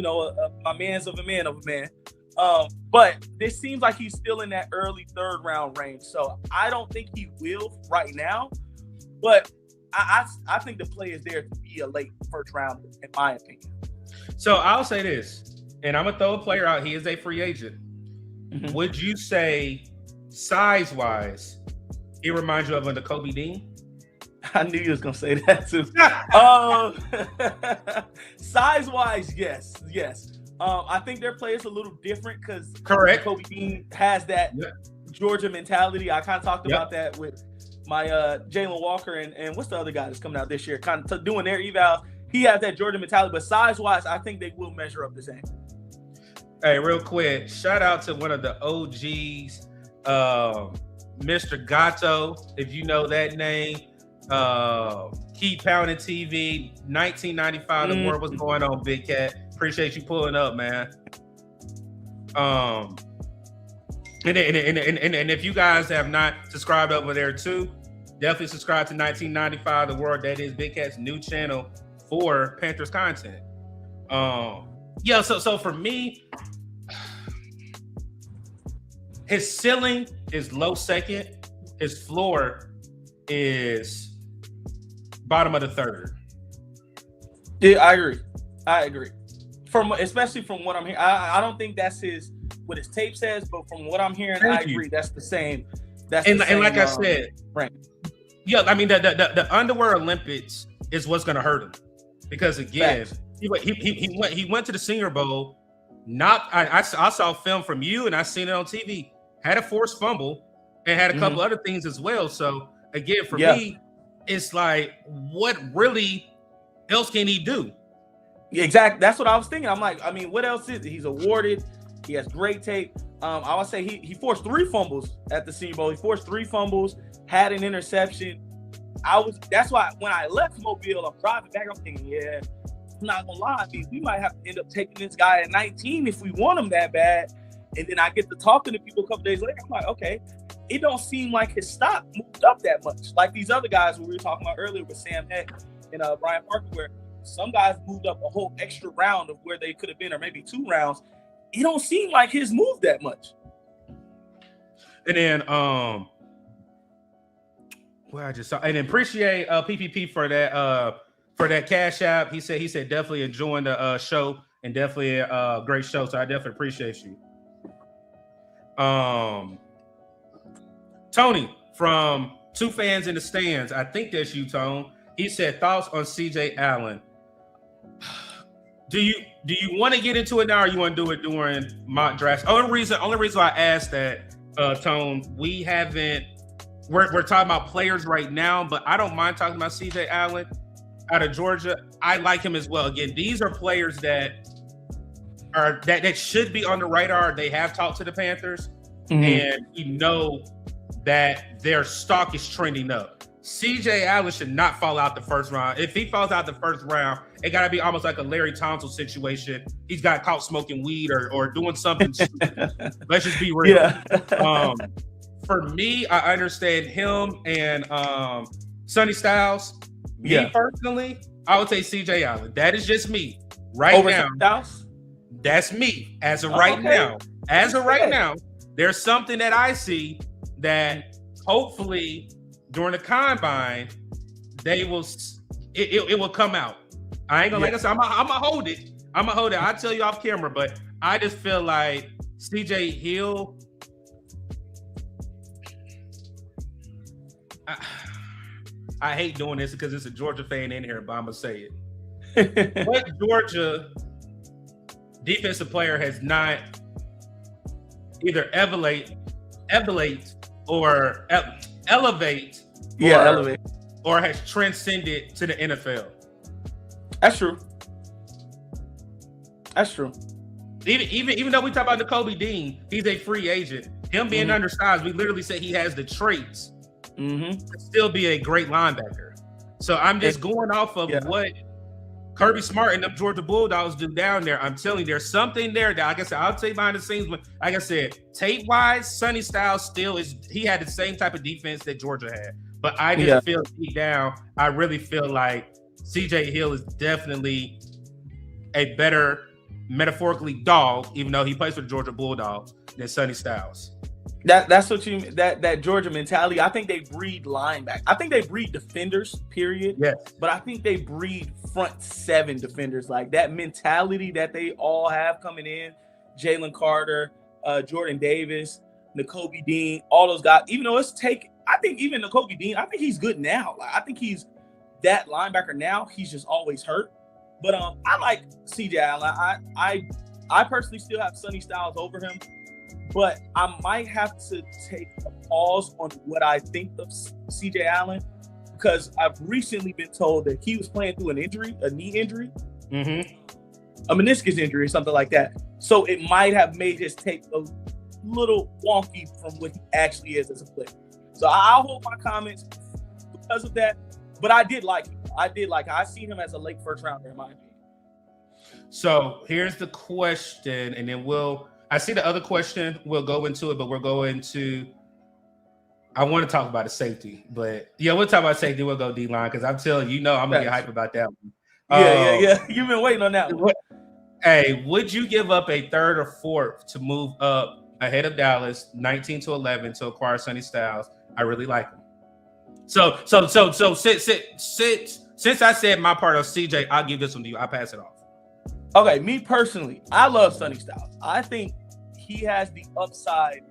my man's of a man of a man. But this seems like he's still in that early third round range. So I don't think he will right now, but I think the play is there to be a late first round, in my opinion. So I'll say this, and I'm gonna throw a player out. He is a free agent. Would you say size-wise, he reminds you of a Kobe Dean? I knew you was gonna say that too. Size-wise, yes. I think their play is a little different because Kobe Dean has that Georgia mentality. I kind of talked about that with my Jalen Walker and what's the other guy that's coming out this year, kind of doing their evals. He has that Georgia mentality, but size-wise, I think they will measure up the same. Hey, real quick, shout out to one of the OGs, Mr. Gatto, if you know that name. Keep Pounding TV, 1995. The world was going on, Big Cat. Appreciate you pulling up, man. And if you guys have not subscribed over there too, definitely subscribe to 1995 The World. That is Big Cat's new channel for Panthers content. So for me, his ceiling is low second. His floor is bottom of the third. Yeah, I agree. Especially from what I'm hearing, I don't think that's what his tape says, but from what I'm hearing, I agree. That's the same. And like I said, right? Yeah, I mean the underwear Olympics is what's going to hurt him because again, he went to the Senior Bowl. I saw film from you and I seen it on TV. Had a forced fumble and had a couple other things as well. So again, for me, it's like, what really else can he do? Exactly. That's what I was thinking. I'm like, I mean, what else is it? He's awarded. He has great tape. I would say he forced 3 fumbles at the Senior Bowl. He forced 3 fumbles, had an interception. That's why when I left Mobile, I'm driving back. I'm thinking, I'm not gonna lie, we might have to end up taking this guy at 19 if we want him that bad. And then I get to talking to people a couple days later. I'm like, okay, it don't seem like his stock moved up that much. Like these other guys we were talking about earlier with Sam Heck and Brian Parker, where some guys moved up a whole extra round of where they could have been, or maybe 2 rounds. It don't seem like his moved that much. And then I just saw, and appreciate PPP for that cash app. He said definitely enjoying the show and definitely a great show. So I definitely appreciate you. Tony from Two Fans in the Stands. I think that's you, Tone. He said thoughts on CJ Allen. Do you want to get into it now, or you want to do it during mock drafts? Only reason why I asked that, Tone, we're talking about players right now, but I don't mind talking about CJ Allen out of Georgia. I like him as well. Again, these are players that should be on the radar. They have talked to the Panthers, and you know that their stock is trending up. CJ Allen should not fall out the first round. If he falls out the first round, it got to be almost like a Larry Tonsil situation. He's got caught smoking weed or doing something stupid. Let's just be real. Yeah. For me, I understand him and Sonny Styles. Me personally, I would say CJ Allen. That is just me right now. Styles? That's me as of right now. As of right now, there's something that I see that hopefully during the combine, it will come out. I ain't gonna like I said, I'm gonna hold it. I'll tell you off camera, but I just feel like CJ Hill. I hate doing this because it's a Georgia fan in here, but I'm gonna say it. What Georgia defensive player has not either elevate or elevate or has transcended to the NFL? That's true. Even though we talk about Nakobe Dean, he's a free agent. Him being undersized, we literally say he has the traits to still be a great linebacker. So I'm just going off of what Kirby Smart and the Georgia Bulldogs do down there. I'm telling you, there's something there that, like I said, I'll tell you behind the scenes. But like I said, tape-wise, Sonny Styles he had the same type of defense that Georgia had. But I just feel deep down, I really feel like CJ Hill is definitely a better, metaphorically, dog, even though he plays for the Georgia Bulldogs, than Sonny Styles. That's what you mean. That Georgia mentality. I think they breed linebacker. I think they breed defenders, period. Yes. But I think they breed front 7 defenders. Like that mentality that they all have coming in. Jalen Carter, Jordan Davis, Nakobe Dean, all those guys. Even though I think even Nakobe Dean, I think he's good now. Like I think he's that linebacker now. He's just always hurt. But I like CJ Allen. I personally still have Sonny Styles over him. But I might have to take a pause on what I think of CJ Allen, because I've recently been told that he was playing through an injury, a knee injury, a meniscus injury or something like that. So it might have made his tape a little wonky from what he actually is as a player. So I'll hold my comments because of that. But I did like him. I seen him as a late first rounder in my opinion. So here's the question, and then I see the other question. We'll go into it, but we're going to. I want to talk about the safety, but we'll talk about safety. We'll go D-line because I'm telling you, I'm gonna get hype about that one. Yeah. You've been waiting on that one. Hey, would you give up a third or fourth to move up ahead of Dallas, 19-11 to acquire Sonny Styles. I really like him. So since I said my part of CJ, I'll give this one to you. I'll pass it off. Okay, me personally, I love Sonny Styles. I think he has the upside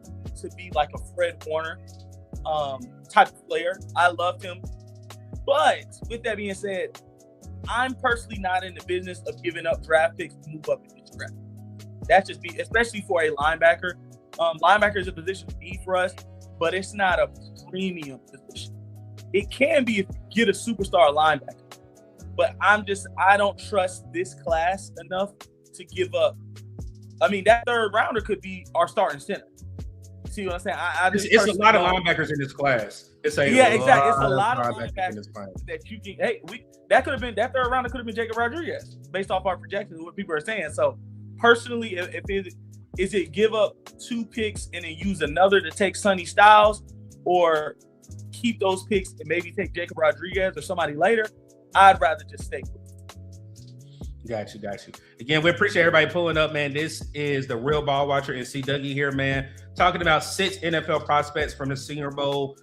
to be like a Fred Warner type of player. I loved him. But with that being said, I'm personally not in the business of giving up draft picks to move up in this draft. That's just me, especially for a linebacker. Linebacker is a position of need for us, but it's not a premium position. It can be if you get a superstar linebacker. But I don't trust this class enough to give up. I mean, that third rounder could be our starting center. See what I'm saying? It's a lot of linebackers in this class. Exactly. It's a lot of linebackers that you can. Hey, that third rounder could have been Jacob Rodriguez based off our projections, what people are saying. So personally, is it give up 2 picks and then use another to take Sonny Styles, or keep those picks and maybe take Jacob Rodriguez or somebody later? I'd rather just stay with it. Got you. Again, we appreciate everybody pulling up, man. This is the Real Ball Watcher and C. Dougie here, man. Talking about 6 NFL prospects from the Senior Bowl.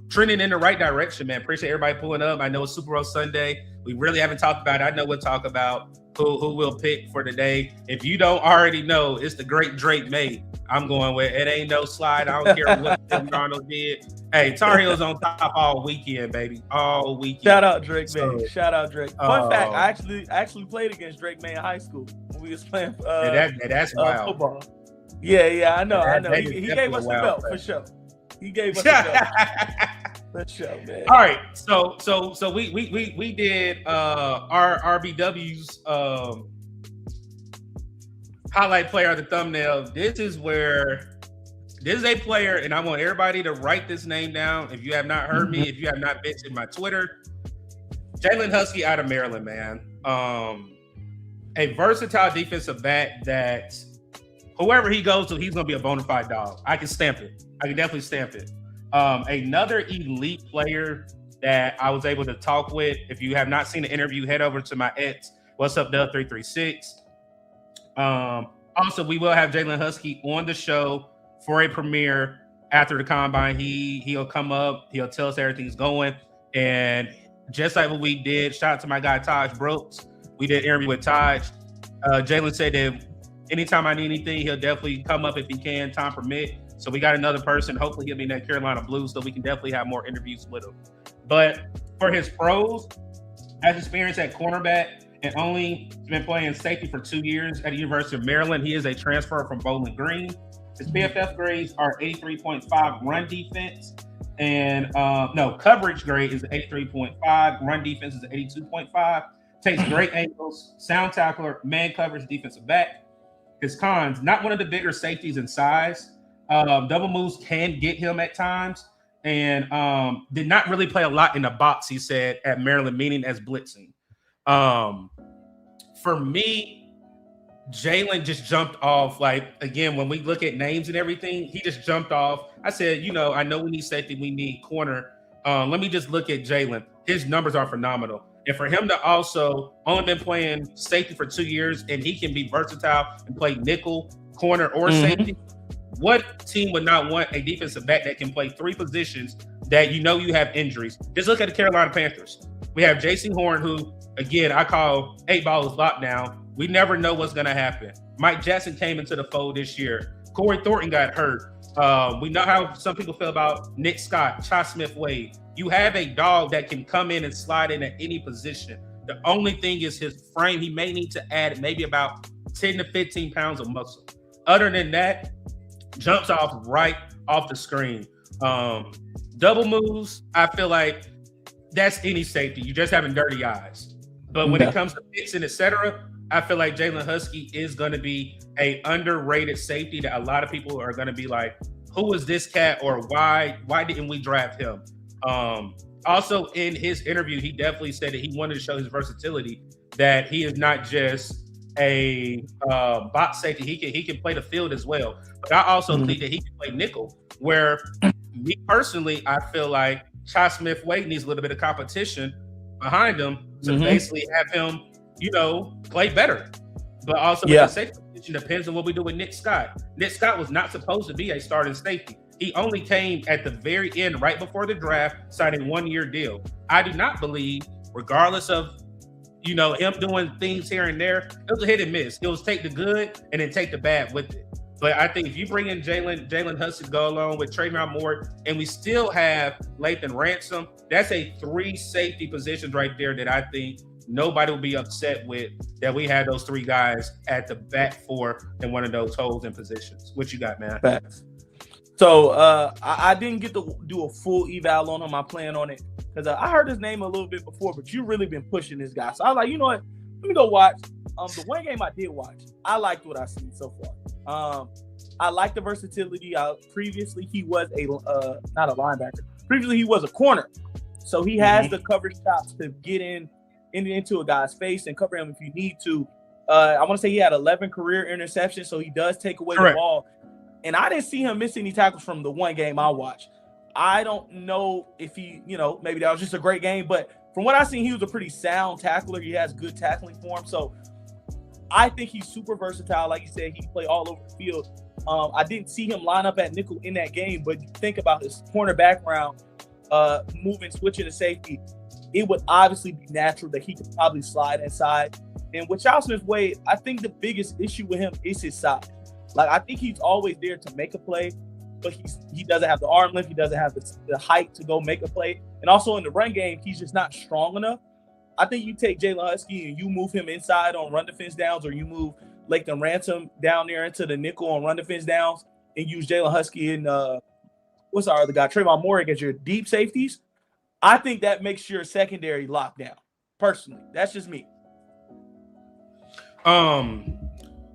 Trending in the right direction, man. Appreciate everybody pulling up. I know it's Super Bowl Sunday. We really haven't talked about it. I know we'll talk about who we'll pick for today. If you don't already know, it's the great Drake May. I'm going with it. Ain't no slide. I don't care what Darnold did. Hey, Tar Heels on top all weekend, baby. All weekend. Shout out Drake May. Shout out Drake. Fun fact, I actually played against Drake May in high school when we was playing that's wild. Football. Yeah, I know. He gave us the belt for sure. He gave us the belt. For sure, man. All right. So we did our RBW's highlight player of the thumbnail. This is a player, and I want everybody to write this name down. If you have not heard me, if you have not mentioned my Twitter, Jalen Husky out of Maryland, man. A versatile defensive back that whoever he goes to, he's going to be a bona fide dog. I can stamp it. I can definitely stamp it. Another elite player that I was able to talk with. If you have not seen the interview, head over to my ex, What's Up Dub 336. Also, we will have Jalen Husky on the show for a premiere after the combine. He'll come up, he'll tell us everything's going. And just like what we did, shout out to my guy Taj Brooks. We did an interview with Taj. Jalen said that anytime I need anything, he'll definitely come up if he can, time permit. So we got another person. Hopefully he'll be in that Carolina Blues, so we can definitely have more interviews with him. But for his pros, has experience at cornerback and only been playing safety for 2 years at the University of Maryland. He is a transfer from Bowling Green. His PFF grades are 83.5 run defense, and coverage grade is 83.5. Run defense is 82.5. Takes great angles, sound tackler, man coverage, defensive back. His cons, not one of the bigger safeties in size. Double moves can get him at times, and did not really play a lot in the box, he said, at Maryland, meaning as blitzing. For me, Jalen just jumped off. Like, again, when we look at names and everything, he just jumped off. I said, I know we need safety, we need corner. Let me just look at Jalen. His numbers are phenomenal. And for him to also only been playing safety for 2 years, and he can be versatile and play nickel, corner, or safety. What team would not want a defensive back that can play 3 positions that you have injuries? Just look at the Carolina Panthers. We have J.C. Horn, who, again, I call 8 balls lockdown. We never know what's going to happen. Mike Jackson came into the fold this year. Corey Thornton got hurt. We know how some people feel about Nick Scott, Cha Smith-Wade. You have a dog that can come in and slide in at any position. The only thing is his frame. He may need to add maybe about 10 to 15 pounds of muscle. Other than that, jumps off right off the screen. Double moves, I feel like that's any safety. You just having dirty eyes. But when it comes to fixing, etc., I feel like Jalen Husky is going to be a underrated safety that a lot of people are going to be like, who is this cat, or why didn't we draft him? Also, in his interview, he definitely said that he wanted to show his versatility, that he is not just a box safety. He can play the field as well. But I also think that he can play nickel, where me personally, I feel like Cha Smith-Wade needs a little bit of competition behind him to basically have him, play better. But also, with the safety position depends on what we do with Nick Scott. Nick Scott was not supposed to be a starting safety. He only came at the very end, right before the draft, signing a 1-year deal. I do not believe, regardless of him doing things here and there, it was a hit and miss. It was take the good and then take the bad with it. But I think if you bring in Jalen Hudson to go along with Trayvon Moore, and we still have Lathan Ransom, that's a 3 safety positions right there that I think nobody will be upset with, that we had those 3 guys at the back for in one of those holes and positions. What you got, man? Facts. So I didn't get to do a full eval on him. I plan on it because I heard his name a little bit before, but you really been pushing this guy. So I was like, you know what? Let me go watch. The one game I did watch, I liked what I seen so far. I like the versatility. Previously, he was not a linebacker. Previously, he was a corner. So he has the coverage chops to get into a guy's face and cover him if you need to. I want to say he had 11 career interceptions, so he does take away the ball. And I didn't see him miss any tackles from the one game I watched. I don't know if he, maybe that was just a great game, but from what I've seen, he was a pretty sound tackler. He has good tackling form. So I think he's super versatile. Like you said, he can play all over the field. I didn't see him line up at nickel in that game, but think about his corner background, switching to safety. It would obviously be natural that he could probably slide inside. And with Charles Smith-Wade, I think the biggest issue with him is his size. Like, I think he's always there to make a play, but he doesn't have the arm length. He doesn't have the height to go make a play. And also in the run game, he's just not strong enough. I think you take Jalen Husky and you move him inside on run defense downs, or you move Lathan Ransom down there into the nickel on run defense downs and use Jalen Husky and what's our other guy, Trayvon Moore, as your deep safeties. I think that makes your secondary lockdown. Personally, that's just me.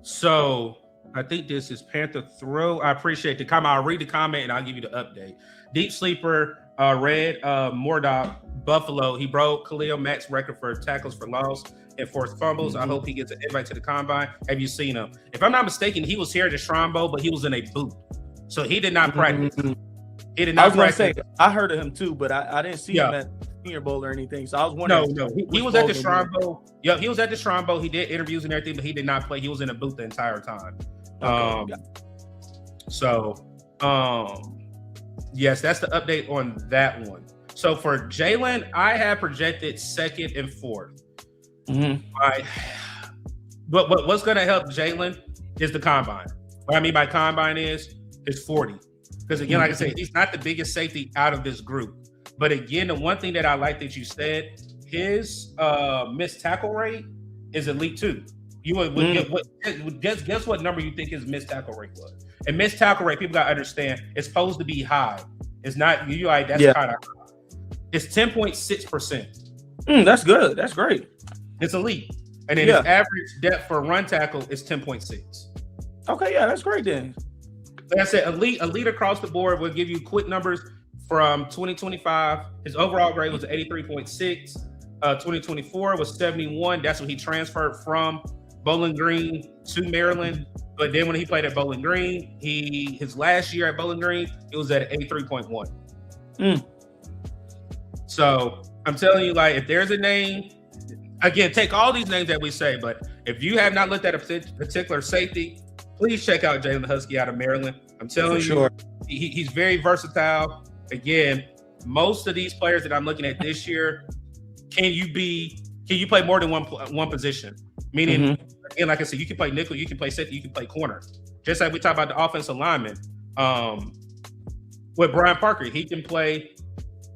So I think this is Panther Throw. I appreciate the comment. I'll read the comment and I'll give you the update. Deep Sleeper, Red Mordog, Buffalo. He broke Khalil Mack's record for tackles for loss and forced fumbles. I hope he gets an invite to the combine. Have you seen him? If I'm not mistaken, he was here at the Shrine Bowl, but he was in a boot. So he did not practice. He did not I was going to practice. say, I heard of him too, but I didn't see him at Senior Bowl or anything. So I was wondering. No. He was at the Shrine Bowl. Yeah, he was at the Shrine Bowl. He did interviews and everything, but he did not play. He was in a booth the entire time. Yes, that's the update on that one. So for Jalen, I have projected 2nd and 4th. But what's going to help Jalen is the combine. What I mean by combine is 40. Because again, like I said, he's not the biggest safety out of this group. But again, the one thing that I like that you said, his missed tackle rate is elite 2. You would guess what number you think his missed tackle rate was. And missed tackle rate, people gotta understand, it's supposed to be high. It's not you like that's kind of high. It's 10.6%. That's good. That's great. It's elite. And then his average depth for run tackle is 10.6. Okay, that's great then. Like I said, elite across the board. Will give you quick numbers from 2025. His overall grade was 83.6. 2024 was 71. That's when he transferred from Bowling Green to Maryland. But then when he played at Bowling Green, his last year at Bowling Green, it was at 83.1. So I'm telling you, like, if there's a name, again, take all these names that we say, but if you have not looked at a particular safety, please check out Jalen Husky out of Maryland. I'm telling you, he's very versatile. Again, most of these players that I'm looking at this year, can you play more than one position? Meaning, again, like I said, you can play nickel, you can play safety, you can play corner. Just like we talk about the offensive lineman. With Brian Parker, he can play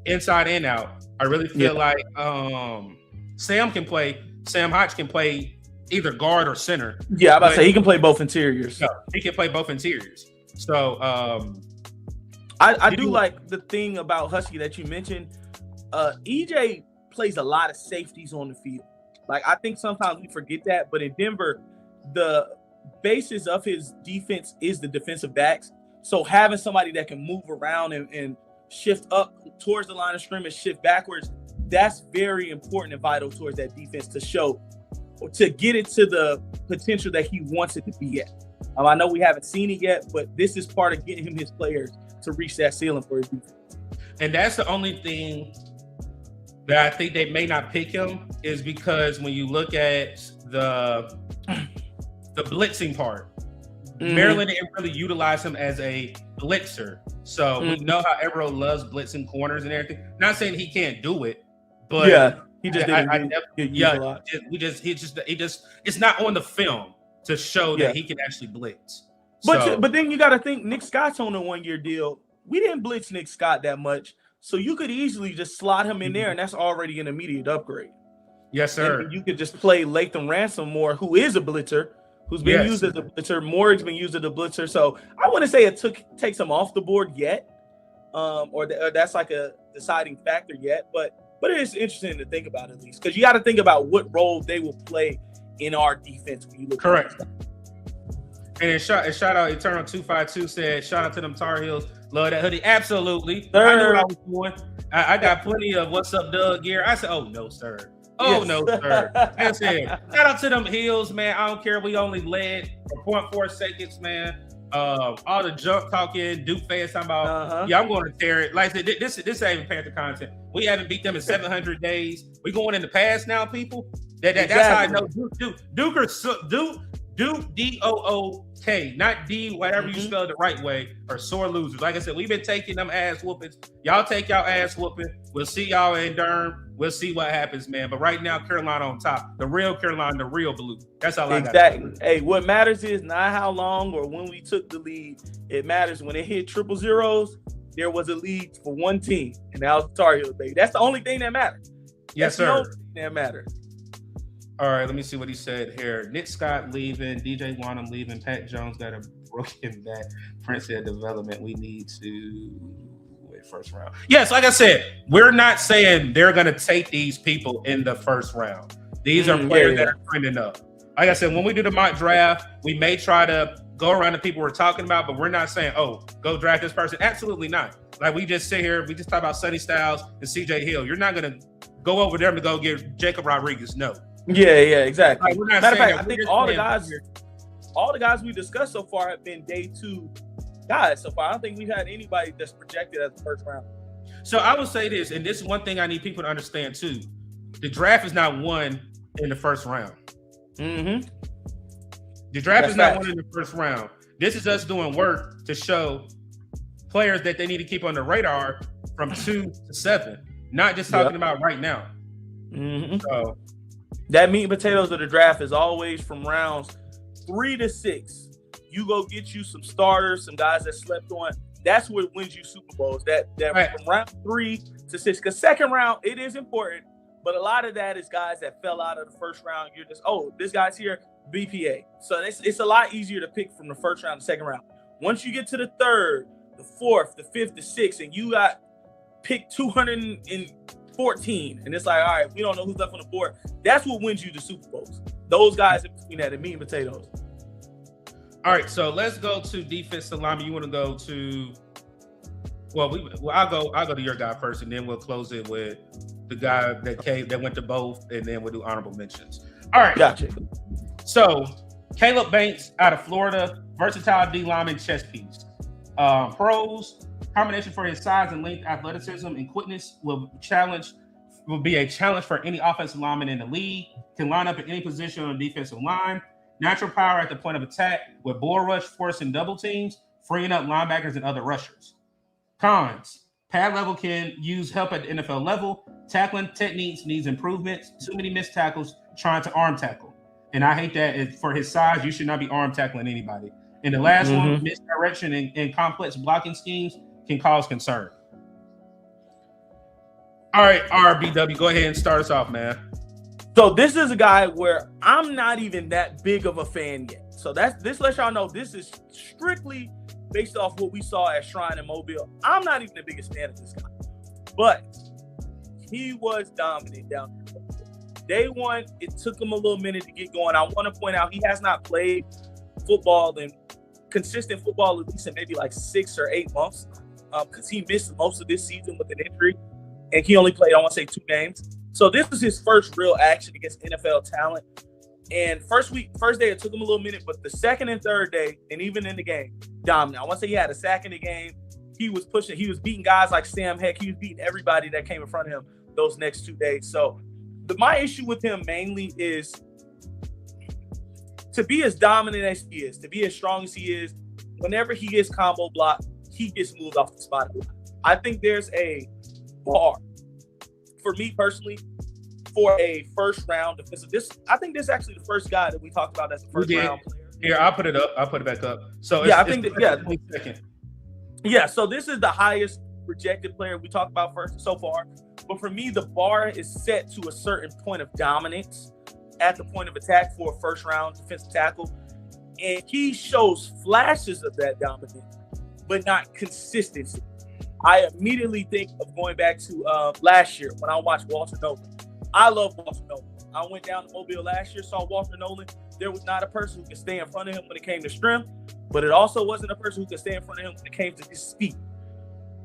inside and out. I really feel like Sam Hodge can play either guard or center. Yeah, I'm about to say he can play both interiors. No, he can play both interiors. So I do like the thing about Husky that you mentioned. EJ plays a lot of safeties on the field. Like, I think sometimes we forget that, but in Denver, the basis of his defense is the defensive backs. So having somebody that can move around and shift up towards the line of scrimmage, shift backwards, that's very important and vital towards that defense to get it to the potential that he wants it to be at. I know we haven't seen it yet, but this is part of getting him his players to reach that ceiling for his defense. And that's the only thing that I think they may not pick him, is because when you look at the blitzing part. Maryland didn't really utilize him as a blitzer. So we know how Evero loves blitzing corners and everything. Not saying he can't do it, but he just didn't get a lot. It's not on the film to show that he can actually blitz. But then you got to think Nick Scott's on a 1-year deal. We didn't blitz Nick Scott that much, so you could easily just slot him in there, and that's already an immediate upgrade. Yes, sir. And you could just play Latham Ransom more, who is a blitzer, who's been used as a blitzer. Morg's been used as a blitzer, so I wouldn't say it takes him off the board yet, or that's like a deciding factor yet. But it is interesting to think about, at least, because you got to think about what role they will play in our defense when you look. Correct. And shout out Eternal 252 said, shout out to them Tar Heels. Love that hoodie. Absolutely. I knew what I was doing. I got plenty of what's up, Doug gear. I said, oh no, sir. Oh no, sir. I said, shout out to them Heels, man. I don't care. We only led for 0.4 seconds, man. All the junk talking, Duke fans talking about, I'm going to tear it. Like I said, this ain't even Panther content. We haven't beat them in 700 days. We going in the past now, people. That's how I know Duke, D-O-O-K, not D, whatever you spell it the right way, are sore losers. Like I said, we've been taking them ass whoopings. Y'all take y'all ass whooping. We'll see y'all in Durham. We'll see what happens, man. But right now, Carolina on top. The real Carolina, the real blue. That's all I got. Exactly. Hey, what matters is not how long or when we took the lead. It matters when it hit 000, there was a lead for one team, and that was the Tar Heels, baby. That's the only thing that matters. Yes, sir. The only thing that matters. All right, let me see what he said here. Nick Scott leaving, DJ Wanham leaving, Pat Jones got a broken back. Prince said development. We need to wait first round. Yes, like I said, we're not saying they're going to take these people in the first round. These are players that are trending up. Like I said, when we do the mock draft, we may try to go around the people we're talking about, but we're not saying, oh, go draft this person. Absolutely not. Like we just sit here, we just talk about Sonny Styles and CJ Hill. You're not going to go over them to go get Jacob Rodriguez. No. Yeah, exactly. Like, matter of fact, I think all the guys we discussed so far have been day 2 guys so far. I don't think we've had anybody that's projected as the first round. So I would say this, and this is one thing I need people to understand too. The draft is not won in the first round. The draft is not won in the first round. This is us doing work to show players that they need to keep on the radar from 2 to 7, not just talking about right now. So that meat and potatoes of the draft is always from rounds 3 to 6. You go get you some starters, some guys that slept on. That's what wins you Super Bowls. That right. From round 3 to 6. Because second round, it is important, but a lot of that is guys that fell out of the first round. You're just, this guy's here, BPA. So it's a lot easier to pick from the first round to second round. Once you get to the 3rd, the 4th, the 5th, the 6th, and you got picked 214, and it's like, all right, we don't know who's left on the board. That's what wins you the Super Bowls. Those guys in between that, the meat and potatoes. All right, so let's go to defensive lineman. You want to go to? I'll go to your guy first, and then we'll close it with the guy that went to both, and then we'll do honorable mentions. All right, gotcha. So Caleb Banks out of Florida, versatile D lineman, chess piece. Pros. Combination for his size and length, athleticism, and quickness will be a challenge for any offensive lineman in the league. Can line up at any position on the defensive line. Natural power at the point of attack with bull rush, forcing double teams, freeing up linebackers and other rushers. Cons. Pad level can use help at the NFL level. Tackling techniques needs improvements. Too many missed tackles trying to arm tackle. And I hate that. For his size, you should not be arm tackling anybody. And the last one, misdirection and complex blocking schemes can cause concern. All right, RBW, go ahead and start us off, man. So this is a guy where I'm not even that big of a fan yet. So this lets y'all know this is strictly based off what we saw at Shrine and Mobile. I'm not even the biggest fan of this guy, but he was dominant down there. Day 1, it took him a little minute to get going. I want to point out he has not played football and consistent football at least in maybe like 6 or 8 months. Because he missed most of this season with an injury, and he only played, I want to say, 2 games. So this was his first real action against NFL talent. And first day, it took him a little minute, but the second and third day, and even in the game, dominant. I want to say he had a sack in the game. He was pushing. He was beating guys like Sam Heck. He was beating everybody that came in front of him those next 2 days. So my issue with him mainly is to be as dominant as he is, to be as strong as he is, whenever he gets combo blocked, he gets moved off the spot. I think there's a bar for me personally for a first round defensive. I think this is actually the first guy that we talked about as a first round player. Here, I'll put it up. I'll put it back up. So yeah, I think second. Yeah, so this is the highest projected player we talked about first so far. But for me, the bar is set to a certain point of dominance at the point of attack for a first round defensive tackle. And he shows flashes of that dominance, but not consistency. I immediately think of going back to last year when I watched Walter Nolan. I love Walter Nolan. I went down to Mobile last year, saw Walter Nolan. There was not a person who could stay in front of him when it came to strength, but it also wasn't a person who could stay in front of him when it came to his speed.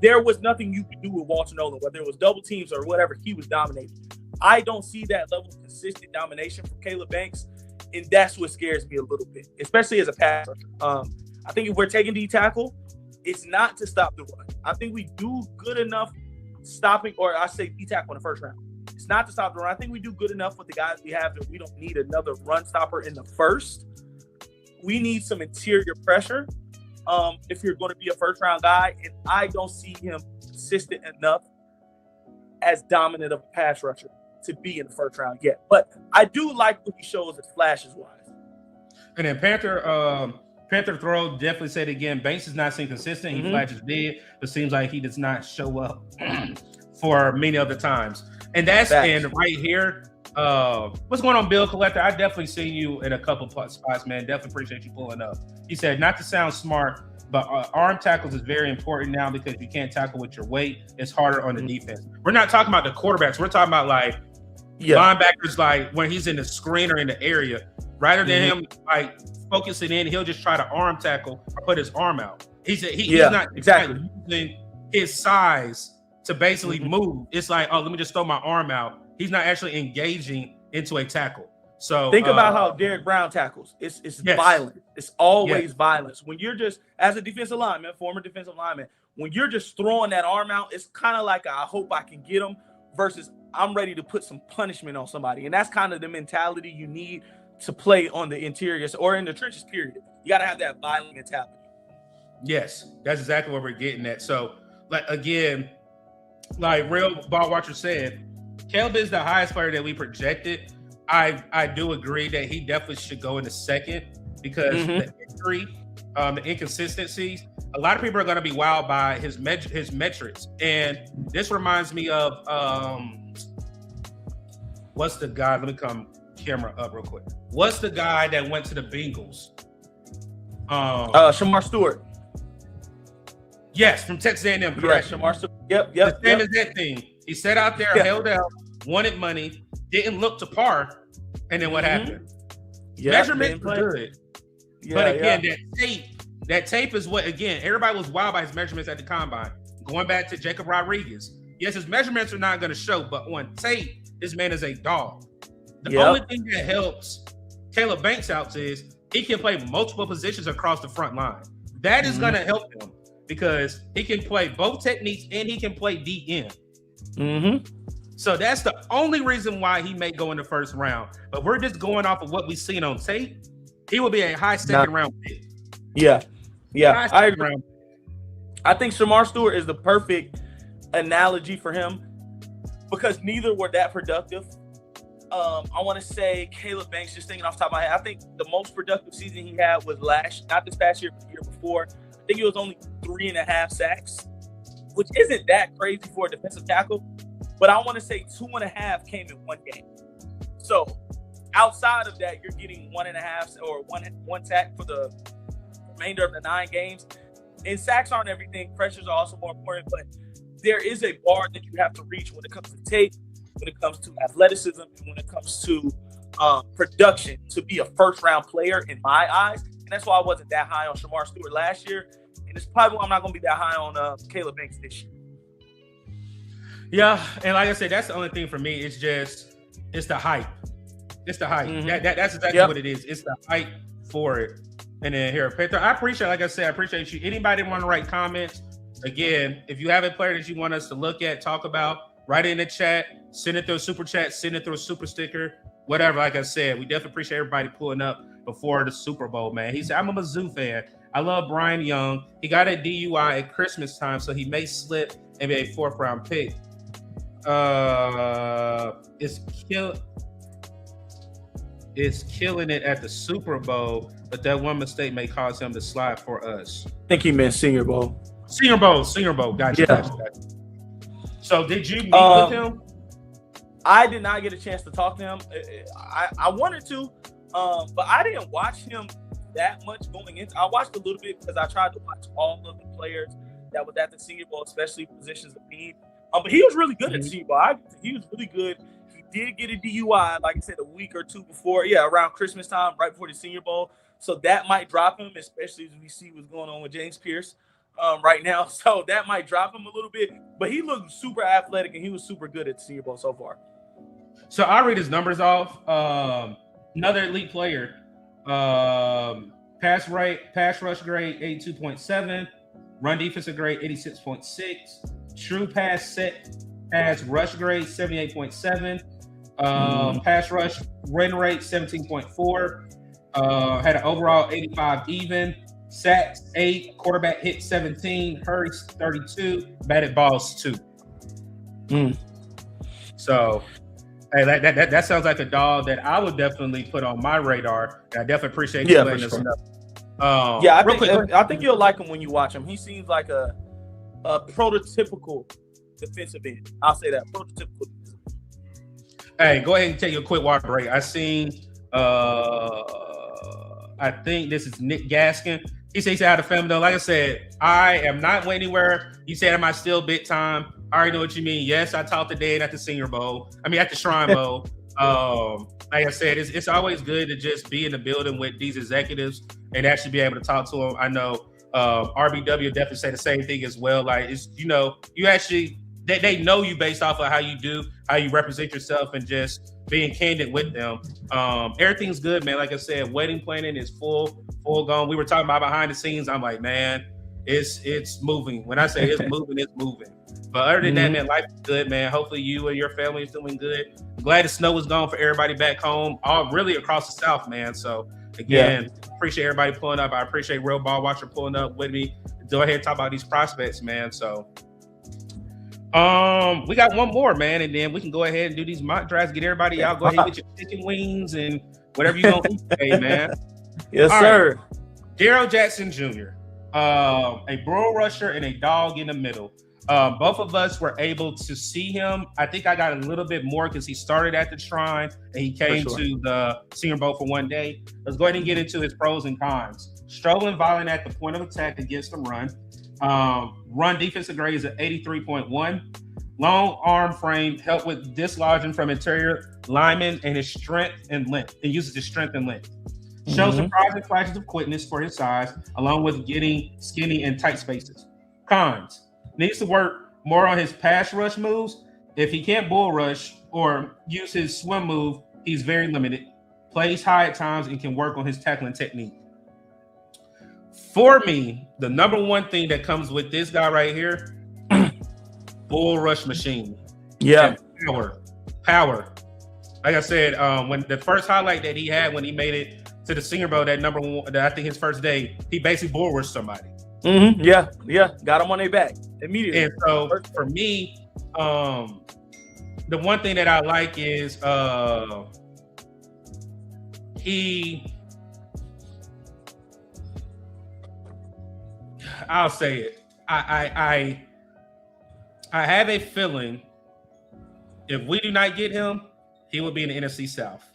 There was nothing you could do with Walter Nolan, whether it was double teams or whatever, he was dominating. I don't see that level of consistent domination from Caleb Banks, and that's what scares me a little bit, especially as a pass rusher. I think if we're taking D tackle, it's not to stop the run. I think we do good enough stopping, or I say D tackle in the first round. It's not to stop the run. I think we do good enough with the guys we have that we don't need another run stopper in the first. We need some interior pressure if you're going to be a first-round guy, and I don't see him consistent enough as dominant of a pass rusher to be in the first round yet. But I do like what he shows as flashes-wise. And then Panther Throw definitely said again, Banks is not seen consistent. He flashes big, but seems like he does not show up for many other times. And that's and right here. What's going on, Bill Collector? I definitely see you in a couple spots, man. Definitely appreciate you pulling up. He said, not to sound smart, but arm tackles is very important now because you can't tackle with your weight. It's harder on the defense. We're not talking about the quarterbacks. We're talking about like linebackers, like when he's in the screen or in the area, rather than him like focusing in, he'll just try to arm tackle or put his arm out. He's not exactly using his size to basically move. It's like, oh, let me just throw my arm out. He's not actually engaging into a tackle. So think about how Derek Brown tackles. It's violent. It's always violence. When you're just, as a defensive lineman, former defensive lineman, when you're just throwing that arm out, it's kind of like I hope I can get him versus I'm ready to put some punishment on somebody. And that's kind of the mentality you need to play on the interior or in the trenches, period. You got to have that violent mentality. Yes, that's exactly what we're getting at. So, like, again, like Real Ball Watcher said, Caleb is the highest player that we projected. I do agree that he definitely should go in the second because the injury, the inconsistencies, a lot of people are going to be wowed by his metrics. And this reminds me of what's the guy? Let me come camera up real quick. What's the guy that went to the Bengals? Shamar Stewart. Yes, from Texas A&M, correct. Yeah, Shamar Stewart. Yep. The same as that thing. He sat out there, held out, wanted money, didn't look to par, and then what happened? Measurements were good. But again, that tape is what, again, everybody was wild by his measurements at the combine. Going back to Jacob Rodriguez. Yes, his measurements are not going to show, but on tape, this man is a dog. The only thing that helps Caleb Banks out is he can play multiple positions across the front line. That is going to help him because he can play both techniques and he can play DN. So that's the only reason why he may go in the first round. But we're just going off of what we've seen on tape. He will be a high second round pick. Yeah. I agree. I think Shamar Stewart is the perfect analogy for him because neither were that productive. I want to say Caleb Banks, just thinking off the top of my head, I think the most productive season he had was not this past year, but the year before. I think it was only 3.5 sacks, which isn't that crazy for a defensive tackle. But I want to say 2.5 came in one game. So outside of that, you're getting 1.5 or one sack for the remainder of the 9 games. And sacks aren't everything. Pressures are also more important. But there is a bar that you have to reach when it comes to tape, when it comes to athleticism, and when it comes to production to be a first-round player in my eyes. And that's why I wasn't that high on Shamar Stewart last year. And it's probably why I'm not going to be that high on Caleb Banks this year. Yeah, and like I said, that's the only thing for me. It's the hype. It's the hype. That's exactly what it is. It's the hype for it. And then here, Peter, I appreciate you. Anybody want to write comments? Again, if you have a player that you want us to look at, talk about, write it in the chat, send it through a super chat, send it through a super sticker. whatever. Like I said, we definitely appreciate everybody pulling up before the Super Bowl, man. He said, I'm a Mizzou fan. I love Brian Young. He got a DUI at Christmas time, so he may slip and be a 4th round pick. It's killing it at the Super Bowl, but that one mistake may cause him to slide for us. I think he meant Senior Bowl. Senior Bowl. Gotcha. Yeah. Gotcha. So did you meet with him? I did not get a chance to talk to him. I wanted to, but I didn't watch him that much going into. I watched a little bit because I tried to watch all of the players that was at the Senior Bowl, especially positions of need. But he was really good at Senior Bowl. He was really good. He did get a DUI, like I said, a week or two before, around Christmas time, right before the Senior Bowl. So that might drop him, especially as we see what's going on with James Pierce right now. So that might drop him a little bit. But he looked super athletic, and he was super good at the Senior Bowl so far. So I'll read his numbers off. Another elite player. Pass rush grade 82.7, run defensive grade 86.6, true pass rush grade 78.7, pass rush win rate 17.4, had an overall 85 even, sacks 8, quarterback hit 17, hurries 32, batted balls 2. So hey, that sounds like a dog that I would definitely put on my radar. And I definitely appreciate you letting us know. I think you'll like him when you watch him. He seems like a prototypical defensive end. I'll say that, prototypical. Hey, go ahead and take a quick water break. I seen, I think this is Nick Gaskin. He said he's out of family though. Like I said, I am not going anywhere. He said, am I still big time? I already know what you mean. Yes, I talked to Dan at the Senior Bowl. I mean, at the Shrine Bowl. Like I said, it's always good to just be in the building with these executives and actually be able to talk to them. I know RBW definitely say the same thing as well. Like, it's, you actually, they know you based off of how you do, how you represent yourself, and just being candid with them. Everything's good, man. Like I said, wedding planning is full gone. We were talking about behind the scenes. I'm like, man, it's moving. When I say it's moving, it's moving. But other than that, man, life is good, man. Hopefully you and your family is doing good. I'm glad the snow is gone for everybody back home, all really across the South, man. So again, appreciate everybody pulling up. I appreciate Real Ball Watcher pulling up with me. Go ahead and talk about these prospects, man. So we got one more, man, and then we can go ahead and do these mock drafts. Get everybody out. Go ahead and get your chicken wings and whatever you're gonna eat today, man. Yes, all sir. Right. Darrell Jackson Jr., a bull rusher and a dog in the middle. Both of us were able to see him. I think I got a little bit more because he started at the Shrine and he came to the Senior Bowl for one day. Let's go ahead and get into his pros and cons. Strolling violent at the point of attack against the run. Run defensive grade is at 83.1. Long arm frame help with dislodging from interior linemen and his strength and length. It uses his strength and length. Shows surprising flashes of quickness for his size, along with getting skinny in tight spaces. Cons. Needs to work more on his pass rush moves. If he can't bull rush or use his swim move, he's very limited. Plays high at times and can work on his tackling technique. For me, the number one thing that comes with this guy right here, bull rush machine. Yeah. Power. Like I said, when the first highlight that he had when he made it to the Senior Bowl, that number one, I think his first day, he basically bull rushed somebody. Yeah. Got him on their back immediately. And so for me, the one thing that I like is I'll say it. I have a feeling if we do not get him, he will be in the NFC South.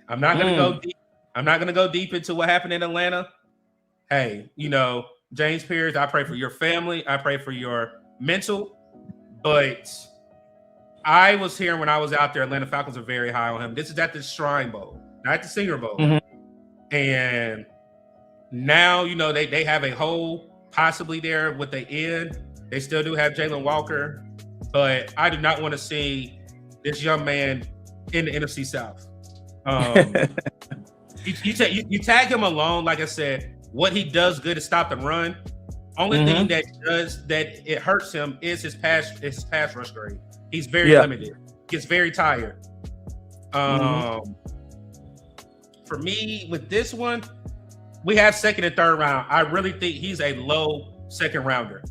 I'm not gonna go deep. I'm not gonna go deep into what happened in Atlanta. Hey, James Pierce, I pray for your family. I pray for your mental. But I was hearing when I was out there, Atlanta Falcons are very high on him. This is at the Shrine Bowl, not at the Senior Bowl. And now, they have a hole possibly there with the end. They still do have Jalen Walker. But I do not want to see this young man in the NFC South. You tag him alone, like I said. What he does good is stop the run. Only thing that it hurts him is his pass rush grade. He's very limited. Gets very tired. For me, with this one, we have second and third round. I really think he's a low second rounder.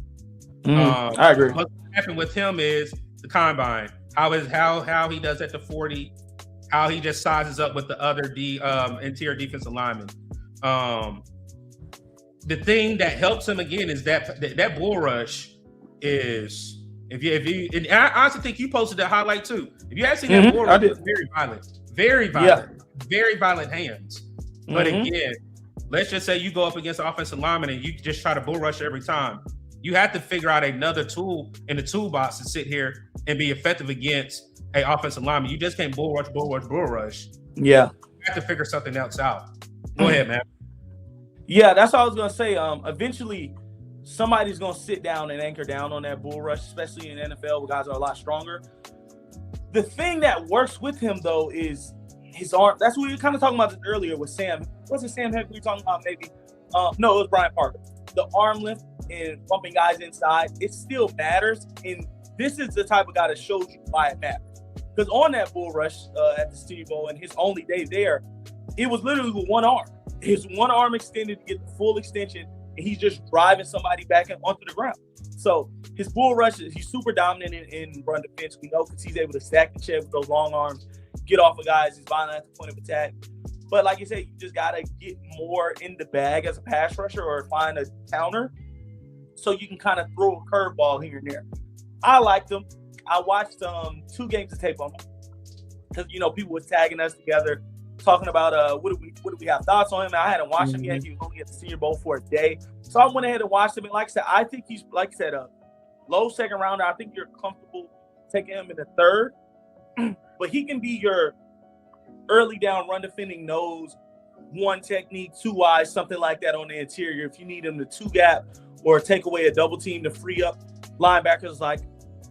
I agree. What happened with him is the combine. How he does at the 40, how he just sizes up with the other interior defensive linemen. The thing that helps him again is that bull rush is if you and I honestly think you posted that highlight too. If you have seen that bull rush, it's very violent hands. But again, let's just say you go up against an offensive lineman and you just try to bull rush every time. You have to figure out another tool in the toolbox to sit here and be effective against an offensive lineman. You just can't bull rush. Yeah. You have to figure something else out. Go ahead, man. Yeah, that's what I was gonna say. Eventually, somebody's gonna sit down and anchor down on that bull rush, especially in the NFL where guys are a lot stronger. The thing that works with him though is his arm. That's what we were kind of talking about earlier with Sam. Was it Sam Heck we were talking about? Maybe. No, it was Brian Parker. The arm lift and bumping guys inside, it still matters. And this is the type of guy that shows you why it matters. Because on that bull rush at the Senior Bowl and his only day there, it was literally with one arm. His one arm extended to get the full extension, and he's just driving somebody back onto the ground. So his bull rush, he's super dominant in run defense. We know because he's able to stack the chest with those long arms, get off of guys, he's violent at the point of attack. But like you said, you just got to get more in the bag as a pass rusher or find a counter so you can kind of throw a curveball here and there. I liked him. I watched 2 games of tape on him because, people were tagging us together, talking about what do we have thoughts on him. And I hadn't watched him yet. He was only at the Senior Bowl for a day. So I went ahead and watched him. And like I said, I think he's, like I said, a low second rounder. I think you're comfortable taking him in the third. But he can be your early down run defending nose, 1 technique, 2 eyes, something like that on the interior. If you need him to 2 gap or take away a double team to free up linebackers like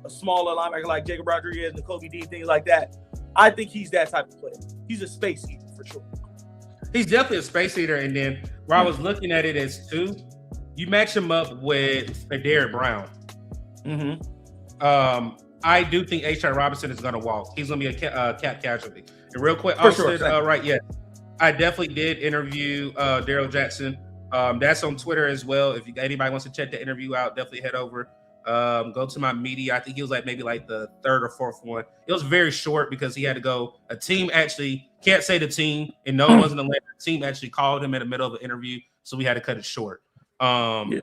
a smaller linebacker like Jacob Rodriguez, N'Kobe Dean, things like that. I think he's that type of player. He's a space eater for sure. He's definitely a space eater. And then where I was looking at it as too, you match him up with a Derrick Brown. I do think H.R. Robinson is going to walk. He's going to be a cap casualty. And real quick, Austin, right? Yeah, I definitely did interview Daryl Jackson. That's on Twitter as well. If anybody wants to check the interview out, definitely head over. Go to my media. I think he was maybe the 3rd or 4th one. It was very short because he had to go. A team actually can't say the team, and no, it wasn't a team actually called him in the middle of an interview, so we had to cut it short. But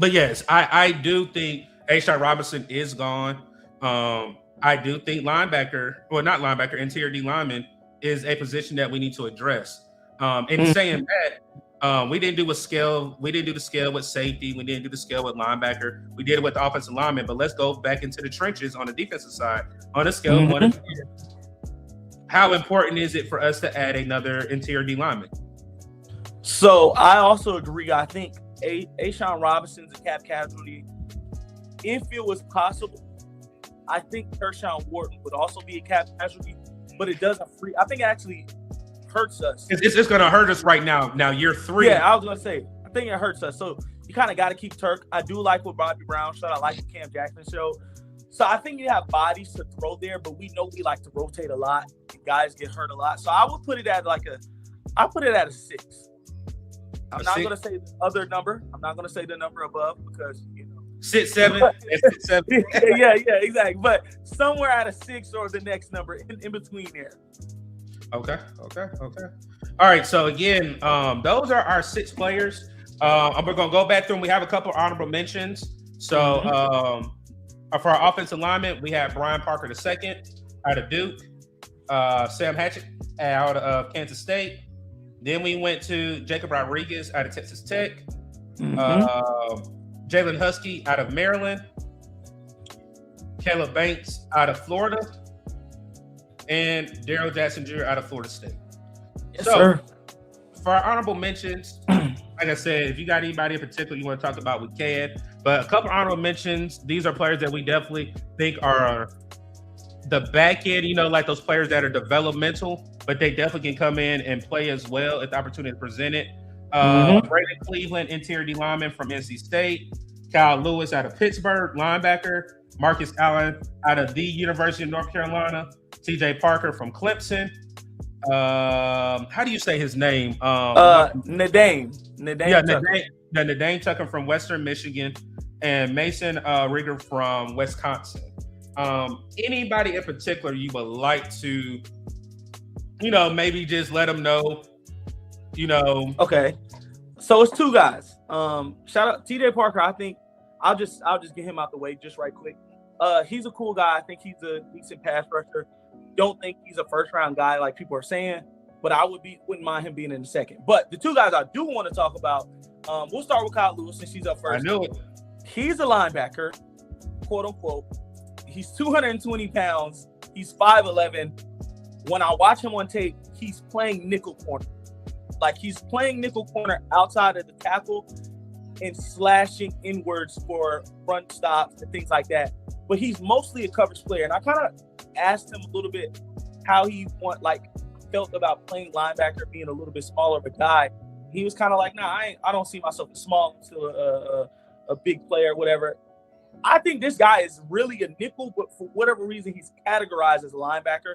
yes, I do think H.R. Robinson is gone. I do think interior D lineman is a position that we need to address. And saying that, we didn't do a scale. We didn't do the scale with safety. We didn't do the scale with linebacker. We did it with the offensive lineman. But let's go back into the trenches on the defensive side. On a scale of 1 to 10, how important is it for us to add another interior D lineman? So I also agree. I think Ashawn Robinson's a cap casualty. If it was possible, I think Kershawn Wharton would also be a cap casualty, but it doesn't free. I think it actually hurts us. It's going to hurt us right now. Now, year 3. Yeah, I was going to say, I think it hurts us. So you kind of got to keep Turk. I do like what Bobby Brown showed. I like what Cam Jackson showed. So I think you have bodies to throw there, but we know we like to rotate a lot. Guys get hurt a lot. So I would put it at a 6. I'm not going to say the other number. I'm not going to say the number above because, 6, 7. yeah, exactly. But somewhere at a 6 or the next number in between there. Okay. All right. So again, those are our 6 players. We're gonna go back through them. We have a couple honorable mentions. So for our offensive lineman, we have Brian Parker II out of Duke, Sam Hatchett out of Kansas State. Then we went to Jacob Rodriguez out of Texas Tech. Jalen Husky out of Maryland, Caleb Banks out of Florida, and Daryl Jackson Jr. out of Florida State. Yes, sir. For our honorable mentions, like I said, if you got anybody in particular you want to talk about, we can. But a couple honorable mentions, these are players that we definitely think are the back end, like those players that are developmental, but they definitely can come in and play as well if the opportunity is presented. Brandon Cleveland, interior D lineman from NC State. Kyle Lewis out of Pittsburgh, linebacker. Marcus Allen out of the University of North Carolina. TJ Parker from Clemson. How do you say his name? Nadane Tucker. Nadane Tucker from Western Michigan, and Mason Rieger from Wisconsin. Anybody in particular you would like to, maybe just let them know, Okay, so it's two guys. Shout out TJ Parker. I think I'll just get him out the way just right quick. He's a cool guy. I think he's a decent pass rusher. Don't think he's a first round guy like people are saying, but I wouldn't mind him being in the second. But the two guys I do want to talk about, we'll start with Kyle Lewis since he's up first. I knew it. He's a linebacker, quote unquote. He's 220 pounds. He's 5'11". When I watch him on tape, he's playing nickel corner. Like he's playing nickel corner outside of the tackle and slashing inwards for front stops and things like that. But he's mostly a coverage player. And I kind of asked him a little bit how he felt about playing linebacker, being a little bit smaller of a guy. He was kind of like, nah, I don't see myself as small until a big player, whatever. I think this guy is really a nickel, but for whatever reason, he's categorized as a linebacker.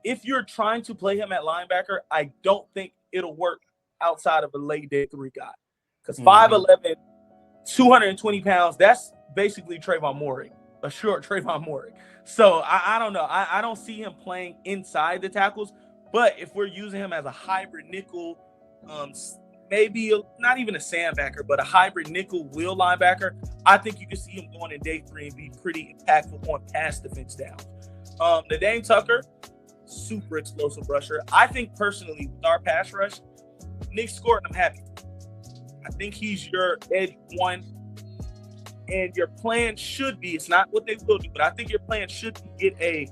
If you're trying to play him at linebacker, I don't think it'll work outside of a late day 3 guy. Because 5'11", 220 pounds, that's basically Trayvon Moehrig, a short Trayvon Moehrig. So I don't know. I don't see him playing inside the tackles. But if we're using him as a hybrid nickel, maybe not even a sandbacker, but a hybrid nickel will linebacker, I think you can see him going in day 3 and be pretty impactful on pass defense down. Nadane Tucker, super explosive rusher. I think personally with our pass rush, Nick Scourton, I'm happy. I think he's your edge 1. And your plan should be, it's not what they will do, but I think your plan should be get a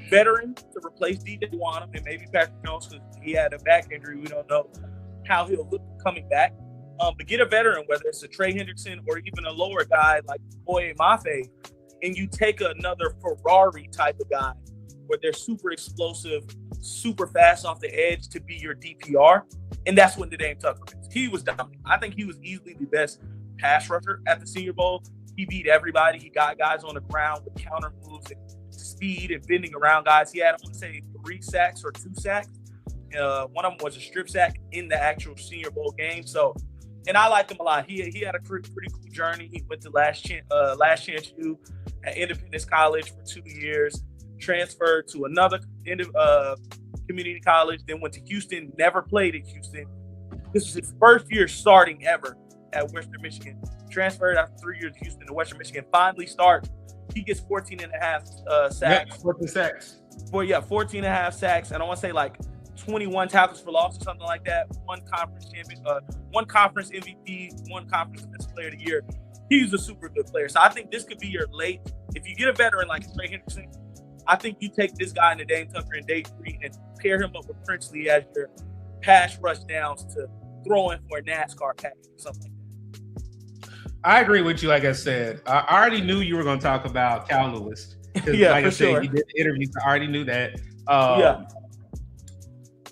veteran to replace DJ Wanham and maybe Patrick Jones because he had a back injury. We don't know how he'll look coming back. But get a veteran, whether it's a Trey Hendrickson or even a lower guy like Boye Mafe, and you take another Ferrari type of guy where they're super explosive, super fast off the edge to be your DPR. And that's what Nadane Tucker is. He was dominant. I think he was easily the best pass rusher at the Senior Bowl. He beat everybody. He got guys on the ground with counter moves and speed and bending around guys. He had, I want to say, 3 sacks or 2 sacks. One of them was a strip sack in the actual Senior Bowl game. So, and I liked him a lot. He had a pretty cool journey. He went to Last Chance U at Independence College for 2 years, transferred to another community college, then went to Houston, never played at Houston. This was his first year starting ever at Western Michigan. Transferred after 3 years to Houston to Western Michigan, finally starts. He gets 14 and a half sacks. 14 sacks. 14 and a half sacks. And I want to say like 21 tackles for loss or something like that. One conference MVP, one conference defensive player of the year. He's a super good player. So I think this could be your late. If you get a veteran like Trey Hendrickson, I think you take this guy in the Nadane Tucker in day 3 and pair him up with Princely as your pass rush downs to throw in for a NASCAR package or something like that. I agree with you. Like I said, I already knew you were going to talk about Cal Lewis. Yeah, like I said, sure. you did the interview, so I already knew that.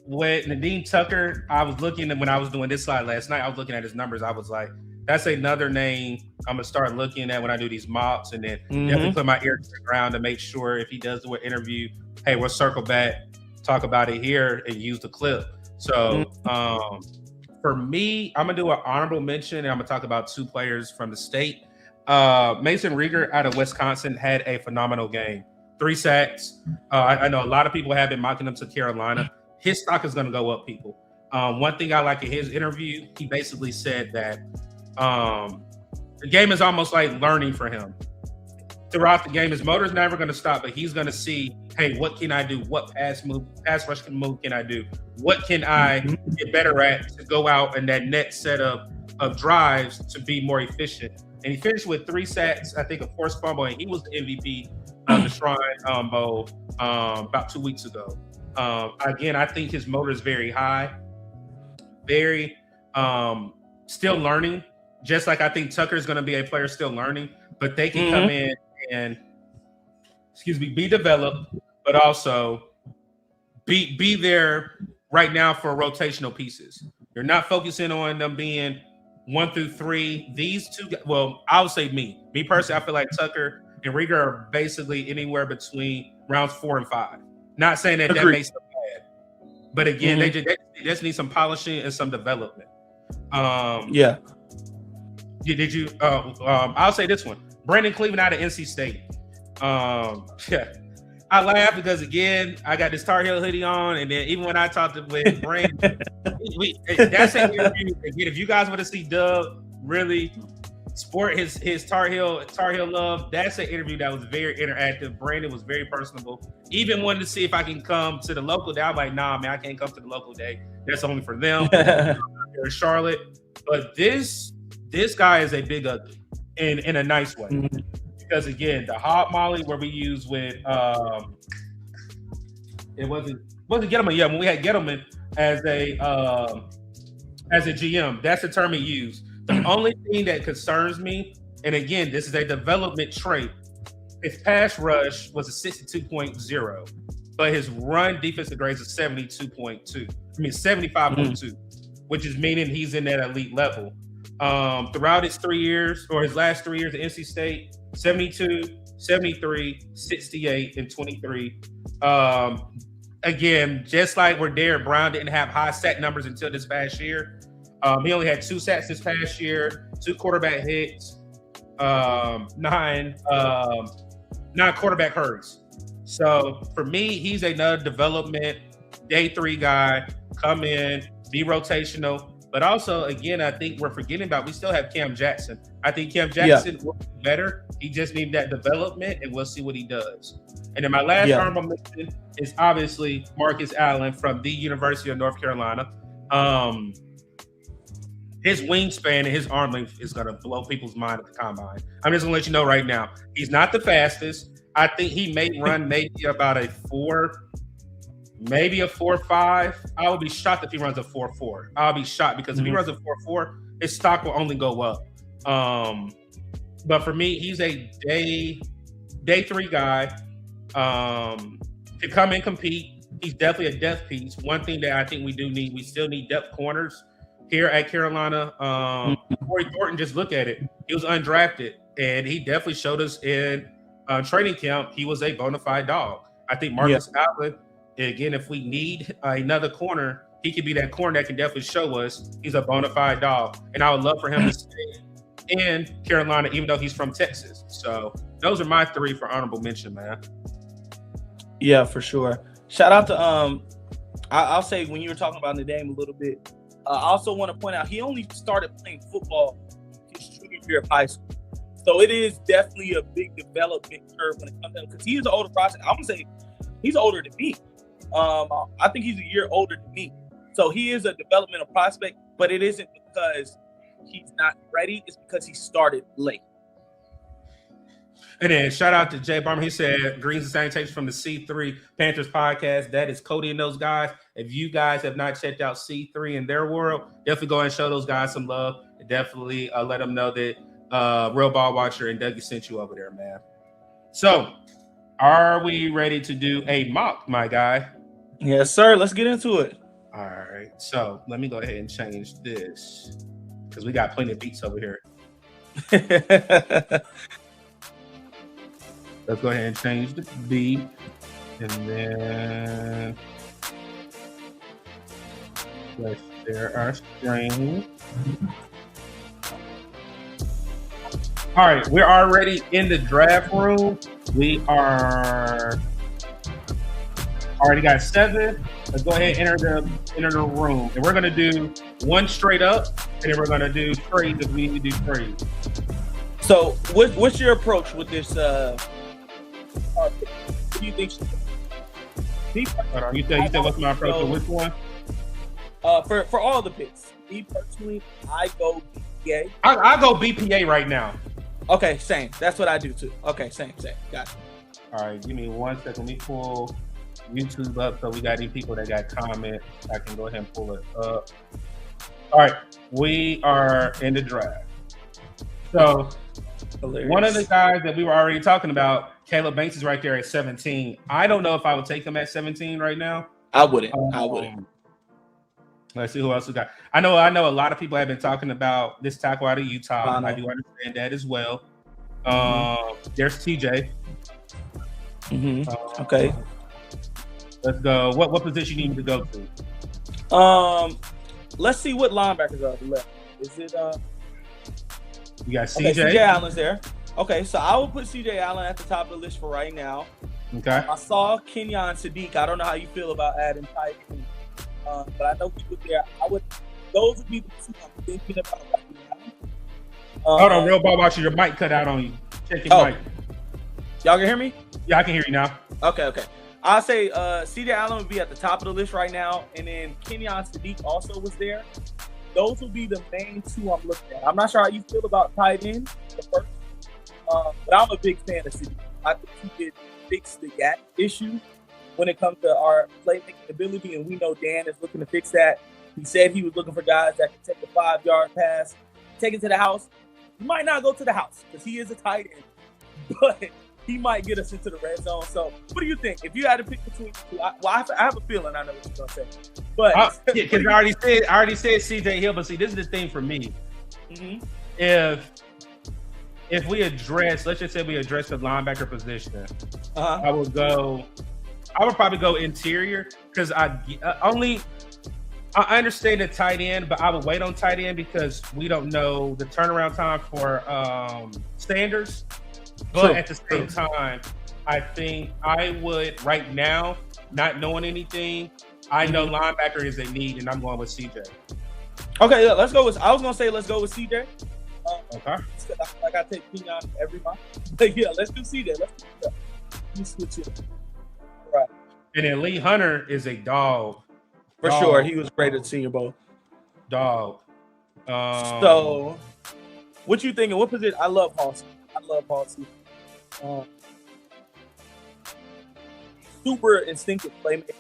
With Nadane Tucker, I was looking when I was doing this slide last night. I was looking at his numbers. I was like, that's another name I'm gonna start looking at when I do these mocks, and then definitely put my ear to the ground to make sure if he does do an interview, hey, we'll circle back, talk about it here, and use the clip. So for me, I'm gonna do an honorable mention, and I'm gonna talk about 2 players from the state. Mason Rieger out of Wisconsin had a phenomenal game. 3 sacks. I know a lot of people have been mocking him to Carolina. His stock is gonna go up, people. One thing I like in his interview, he basically said that the game is almost like learning for him. Throughout the game, his motor's never going to stop, but he's going to see, hey, what can I do? What pass rush move can I do? What can I get better at to go out in that next set of drives to be more efficient? And he finished with 3 sacks, I think a forced fumble, and he was the MVP of the Shrine Bowl about 2 weeks ago. Again, I think his motor is very high, very still learning. Just like I think Tucker is going to be a player still learning, but they can come in and, be developed, but also be there right now for rotational pieces. You're not focusing on them being 1 through 3. These 2, well, I would say me personally, I feel like Tucker and Rieger are basically anywhere between rounds 4 and 5. Not saying that Agreed. makes them bad, but again, they just need some polishing and some development. Yeah. Did you? I'll say this one: Brandon Cleveland out of NC State. Yeah, I laugh because again, I got this Tar Heel hoodie on, and then even when I talked with Brandon, that's an interview. Again, if you guys want to see Dub really sport his Tar Heel love, that's an interview that was very interactive. Brandon was very personable. Even wanted to see if I can come to the local day. I'm like, nah, man, I can't come to the local day. That's only for them. They're in Charlotte, but this guy is a big ugly in a nice way. Because again, the hot molly where we use with it wasn't Gettleman. Yeah, when we had Gettleman as a GM, that's the term he used. The only thing that concerns me, and again, this is a development trait, his pass rush was a 62.0, but his run defensive grades is 75.2, which is meaning he's in that elite level. Throughout his 3 years, or his last 3 years at NC State, 72, 73, 68, and 23. Again, just like where Derrick Brown didn't have high sack numbers until this past year, he only had 2 sacks this past year, 2 quarterback hits, 9 quarterback hurries. So for me, he's another development day 3 guy. Come in, be rotational. But also, again, I think we're forgetting about we still have Cam Jackson. I think Cam Jackson will be better. He just needs that development, and we'll see what he does. And then my last honorable mention is obviously Marcus Allen from the University of North Carolina. His wingspan and his arm length is going to blow people's mind at the combine. I'm just going to let you know right now. He's not the fastest. I think he may run maybe about a 4.5. I would be shocked if he runs a 4.4. I'll be shocked because if he runs a 4.4, his stock will only go up. But for me, he's a day 3 guy. To come and compete, he's definitely a depth piece. One thing that I think we do need, we still need depth corners here at Carolina. Corey Thornton, just look at it. He was undrafted, and he definitely showed us in training camp he was a bona fide dog. I think Marcus Allen, again, if we need another corner, he could be that corner that can definitely show us he's a bona fide dog. And I would love for him to stay in Carolina, even though he's from Texas. So those are my 3 for honorable mention, man. Yeah, for sure. Shout out to I'll say when you were talking about Nadeem a little bit, I also want to point out he only started playing football his junior year of high school. So it is definitely a big development curve when it comes to him because he is an older prospect. I'm gonna say he's older than me. I think he's a year older than me. So he is a developmental prospect, but it isn't because he's not ready. It's because he started late. And then shout out to Jay Barmer. He said, greens and salutations from the C3 Panthers podcast. That is Cody and those guys. If you guys have not checked out C3 in their world, definitely go and show those guys some love. And definitely let them know that Real Ball Watcher and Dougie sent you over there, man. So, are we ready to do a mock, my guy? Yes, sir. Let's get into it. All right. So, let me go ahead and change this because we got plenty of beats over here. Let's go ahead and change the beat. And then let's share our screen. All right, we're already in the draft room. We are already got 7. Let's go ahead and enter the room. And we're gonna do 1 straight up, and then we're gonna do trades if we need to do trades. So what's your approach with this what do you think? Hold on, you said what's my approach to which one? For all the picks. Me personally, I go BPA. I go BPA right now. Okay, same. That's what I do too. Okay, same. Gotcha. All right, give me 1 second. Let me pull YouTube up so we got any people that got comments. I can go ahead and pull it up. All right, we are in the draft. So one of the guys that we were already talking about, Caleb Banks, is right there at 17. I don't know if I would take him at 17 right now. I wouldn't. Let's see who else we got. I know a lot of people have been talking about this tackle out of Utah. I do understand that as well. There's TJ. Okay. Let's go. What position you need to go to? Let's see what linebackers are left. Is it You got CJ. Okay, CJ Allen's there. Okay, so I will put CJ Allen at the top of the list for right now. Okay. I saw Kenyon Sadiq. I don't know how you feel about adding tight end, but I know he was there. Those would be the two I'm thinking about right now. Hold on, real ball watcher. Your mic cut out on you. Check your mic. Y'all can hear me? Yeah, I can hear you now. Okay. I'll say CJ Allen would be at the top of the list right now, and then Kenyon Sadiq also was there. Those will be the main two I'm looking at. I'm not sure how you feel about tight end, the first, but I'm a big fan of Sadiq. I think he could fix the gap issue when it comes to our playmaking ability, and we know Dan is looking to fix that. He said he was looking for guys that can take a 5-yard pass, take it to the house. He might not go to the house because he is a tight end, but he might get us into the red zone. So what do you think? If you had to pick between the two, I have a feeling I know what you're going to say. But because I already said CJ Hill, but see, this is the thing for me. Mm-hmm. If we address, let's just say we address the linebacker position, Uh-huh. I would probably go interior because I understand the tight end, but I would wait on tight end because we don't know the turnaround time for Sanders. But at the same time, I think I would right now, not knowing anything, I know linebacker is a need, and I'm going with CJ. Okay, yeah, let's go with. I was gonna say let's go with CJ. Okay. Like I take Kenyon every month. But yeah, let's do CJ. Let's switch it. Right. And then Lee Hunter is a dog. For sure, he was great at Senior Bowl. Dog. So, what you thinking? What position? I love Halsey. Super instinctive playmaker.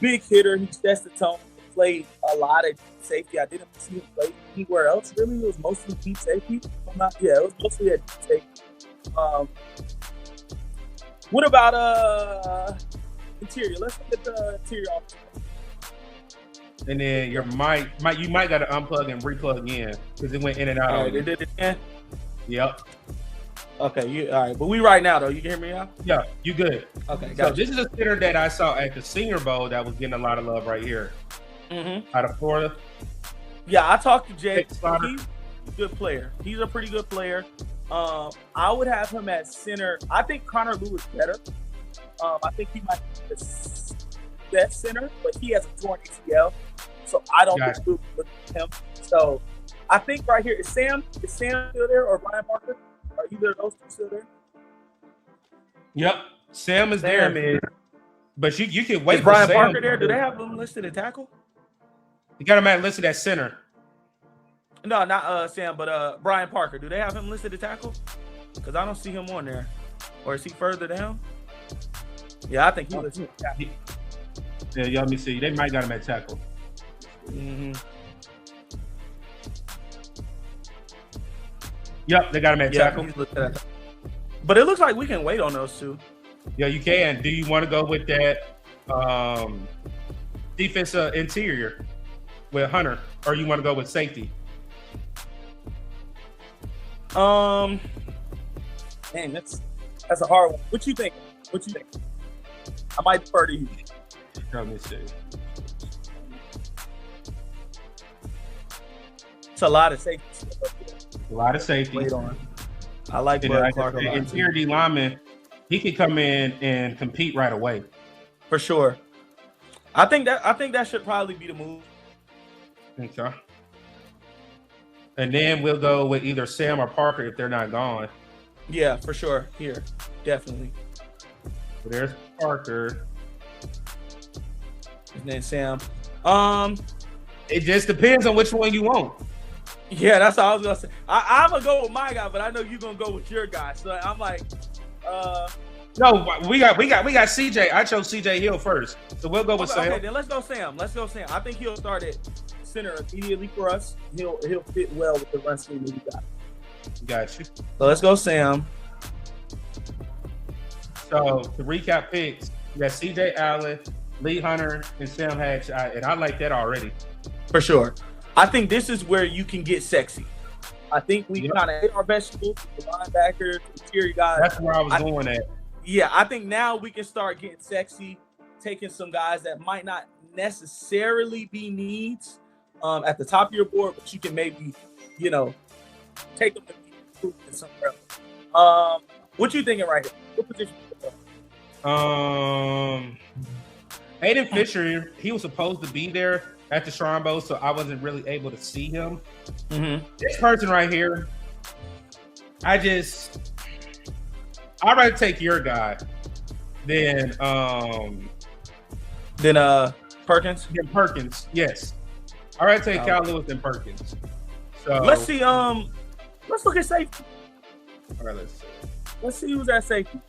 Big hitter. He sets the tone. Played a lot of safety. I didn't see him play anywhere else. Really, it was mostly deep safety. It was mostly at deep safety. What about interior? Let's look at the interior option. And then your mic, you might got to unplug and replug in because it went in and out. All right, it did it again. Yep. Okay, all right. But we right now though. You can hear me now? Yeah, you good. Okay, So got this is a center that I saw at the Senior Bowl that was getting a lot of love right here. Out of Florida. Yeah, I talked to Jay. He's a good player. He's a pretty good player. I would have him at center. I think Connor Lewis better. I think he might be the best center, but he has a torn ACL, so I don't think we'll look at him. So I think right here is Sam still there or Brian Parker? Are either of those two still there? Yep, Sam is there, man. But you can wait. Is Brian Parker there? Do they have him listed at tackle? You got him listed at center. No, not Sam, but Brian Parker. Do they have him listed at tackle? Because I don't see him on there. Or is he further down? Yeah, I think he listed at tackle. Yeah, let me see. They might got him at tackle. Mm-hmm. Yep, they got him at tackle. But it looks like we can wait on those two. Yeah, you can. Do you want to go with that defensive interior with Hunter, or you want to go with safety? Man, that's a hard one. What you think? I might defer to you. Let me see. It's a lot of safety. A lot of safety. Wait on. I like Bud Clark a lot. Interior D lineman, he can come in and compete right away. For sure. I think that should probably be the move. Okay. And then we'll go with either Sam or Parker if they're not gone. Yeah, for sure. Here, definitely. So there's Parker. And then Sam. It just depends on which one you want. Yeah, that's all I was gonna say. I'm gonna go with my guy, but I know you're gonna go with your guy. So I'm like, no, we got CJ. I chose CJ Hill first, so we'll go with Sam. Okay, then let's go Sam. I think he'll start at center immediately for us. He'll fit well with the run scheme that we got. Got you. So let's go Sam. So to recap picks, we got CJ Allen, Lee Hunter, and Sam Hatch, and I like that already. For sure. I think this is where you can get sexy. I think we kind of hit our vegetables, the linebackers, the interior guys. That's where I was going at. Yeah, I think now we can start getting sexy. taking some guys that might not necessarily be needs at the top of your board, but you can maybe, take them to be improved somewhere else. What you thinking right here? What position? Aiden Fisher, he was supposed to be there at the Shrine Bowl, so I wasn't really able to see him. Mm-hmm. This person right here, I'd rather take your guy than Perkins. Than Perkins, yes. I'd rather take Cal Lewis than Perkins. So let's see. Let's look at safety. All right, let's see. Let's see who's at safety.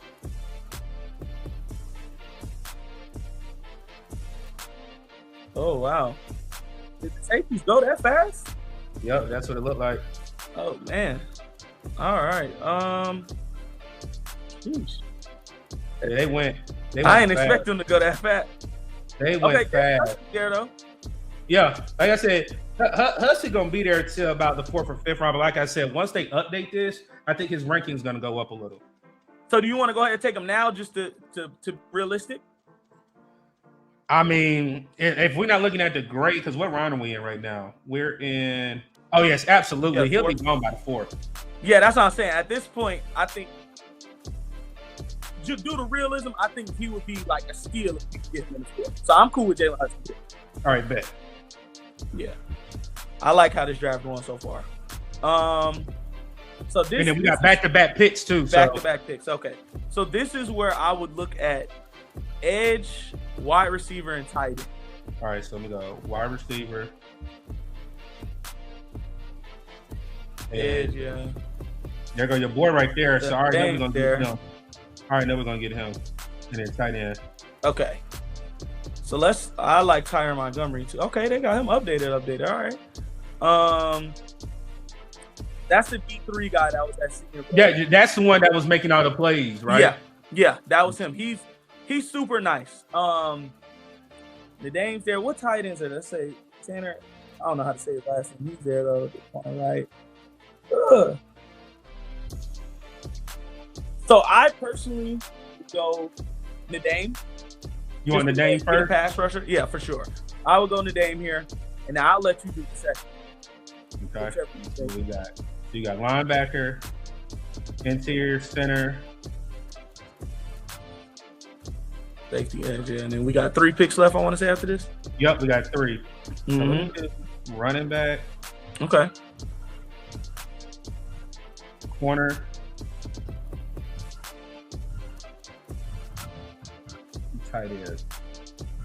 Oh wow! Did the safeties go that fast? Yep, that's what it looked like. Oh man! All right. Sheesh. Yeah, they went I ain't fast. expect them to go that fast. They went fast. There though. Yeah, like I said, Hussey gonna be there till about the 4th or 5th round. But like I said, once they update this, I think his ranking's gonna go up a little. So do you want to go ahead and take him now, just to realistic? I mean, if we're not looking at the grade, because what round are we in right now? We're in. Oh yes, absolutely. Yeah, He'll be gone by the 4th. Yeah, that's what I'm saying. At this point, I think, due to realism, I think he would be like a steal if we could get him in the 4th. So I'm cool with Jalen Hudson. All right, bet. Yeah, I like how this draft going so far. So this, and then we got back-to-back picks too. Back-to-back picks. Okay, so this is where I would look at edge, wide receiver, and tight end. All right, so let me go wide receiver, edge. Yeah, there go your boy right there. So I already know we're gonna there. get him. I already know we're gonna get him, and then tight end. Okay. So I like Tyron Montgomery too. Okay, they got him updated. All right. That's the D3 guy that was at senior. Yeah, that's the one that was making all the plays, right? Yeah, that was him. He's super nice. The name's there. What tight ends are there? Let's say Tanner. I don't know how to say his last name. He's there though. All right. So I personally go Nadame. You want Nadame first? Pass rusher? Yeah, for sure. I will go Nadame here, and I'll let you do the second. Okay. So you got linebacker, interior, center, safety, edge, and then we got 3 picks left. I want to say after this. Yep, we got 3. Mm-hmm. So running back. Okay. Corner. Tight end.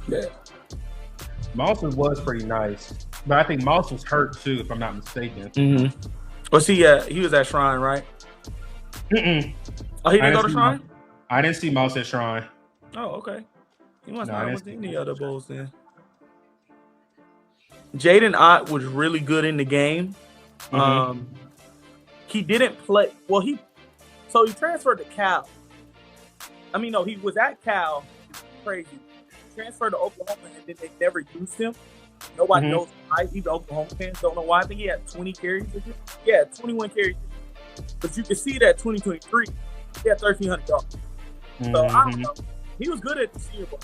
Yeah. Mawson was pretty nice, but I think Moss was hurt too, if I'm not mistaken. Mm-hmm. Was he was at Shrine, right? Mm-mm. Oh, he didn't go to Shrine? I didn't see Moss at Shrine. Oh, okay. He must not have went to any other bowls then. Jaden Ott was really good in the game. Mm-hmm. He didn't play well. He transferred to Cal. I mean, no, he was at Cal. Crazy. Transferred to Oklahoma, and then they never used him. Nobody knows why. Even Oklahoma fans don't know why. I think he had 20 carries. Yeah, 21 carries. But you can see that 2023, he had 1,300 yards. So I don't know. He was good at the Senior Bowl.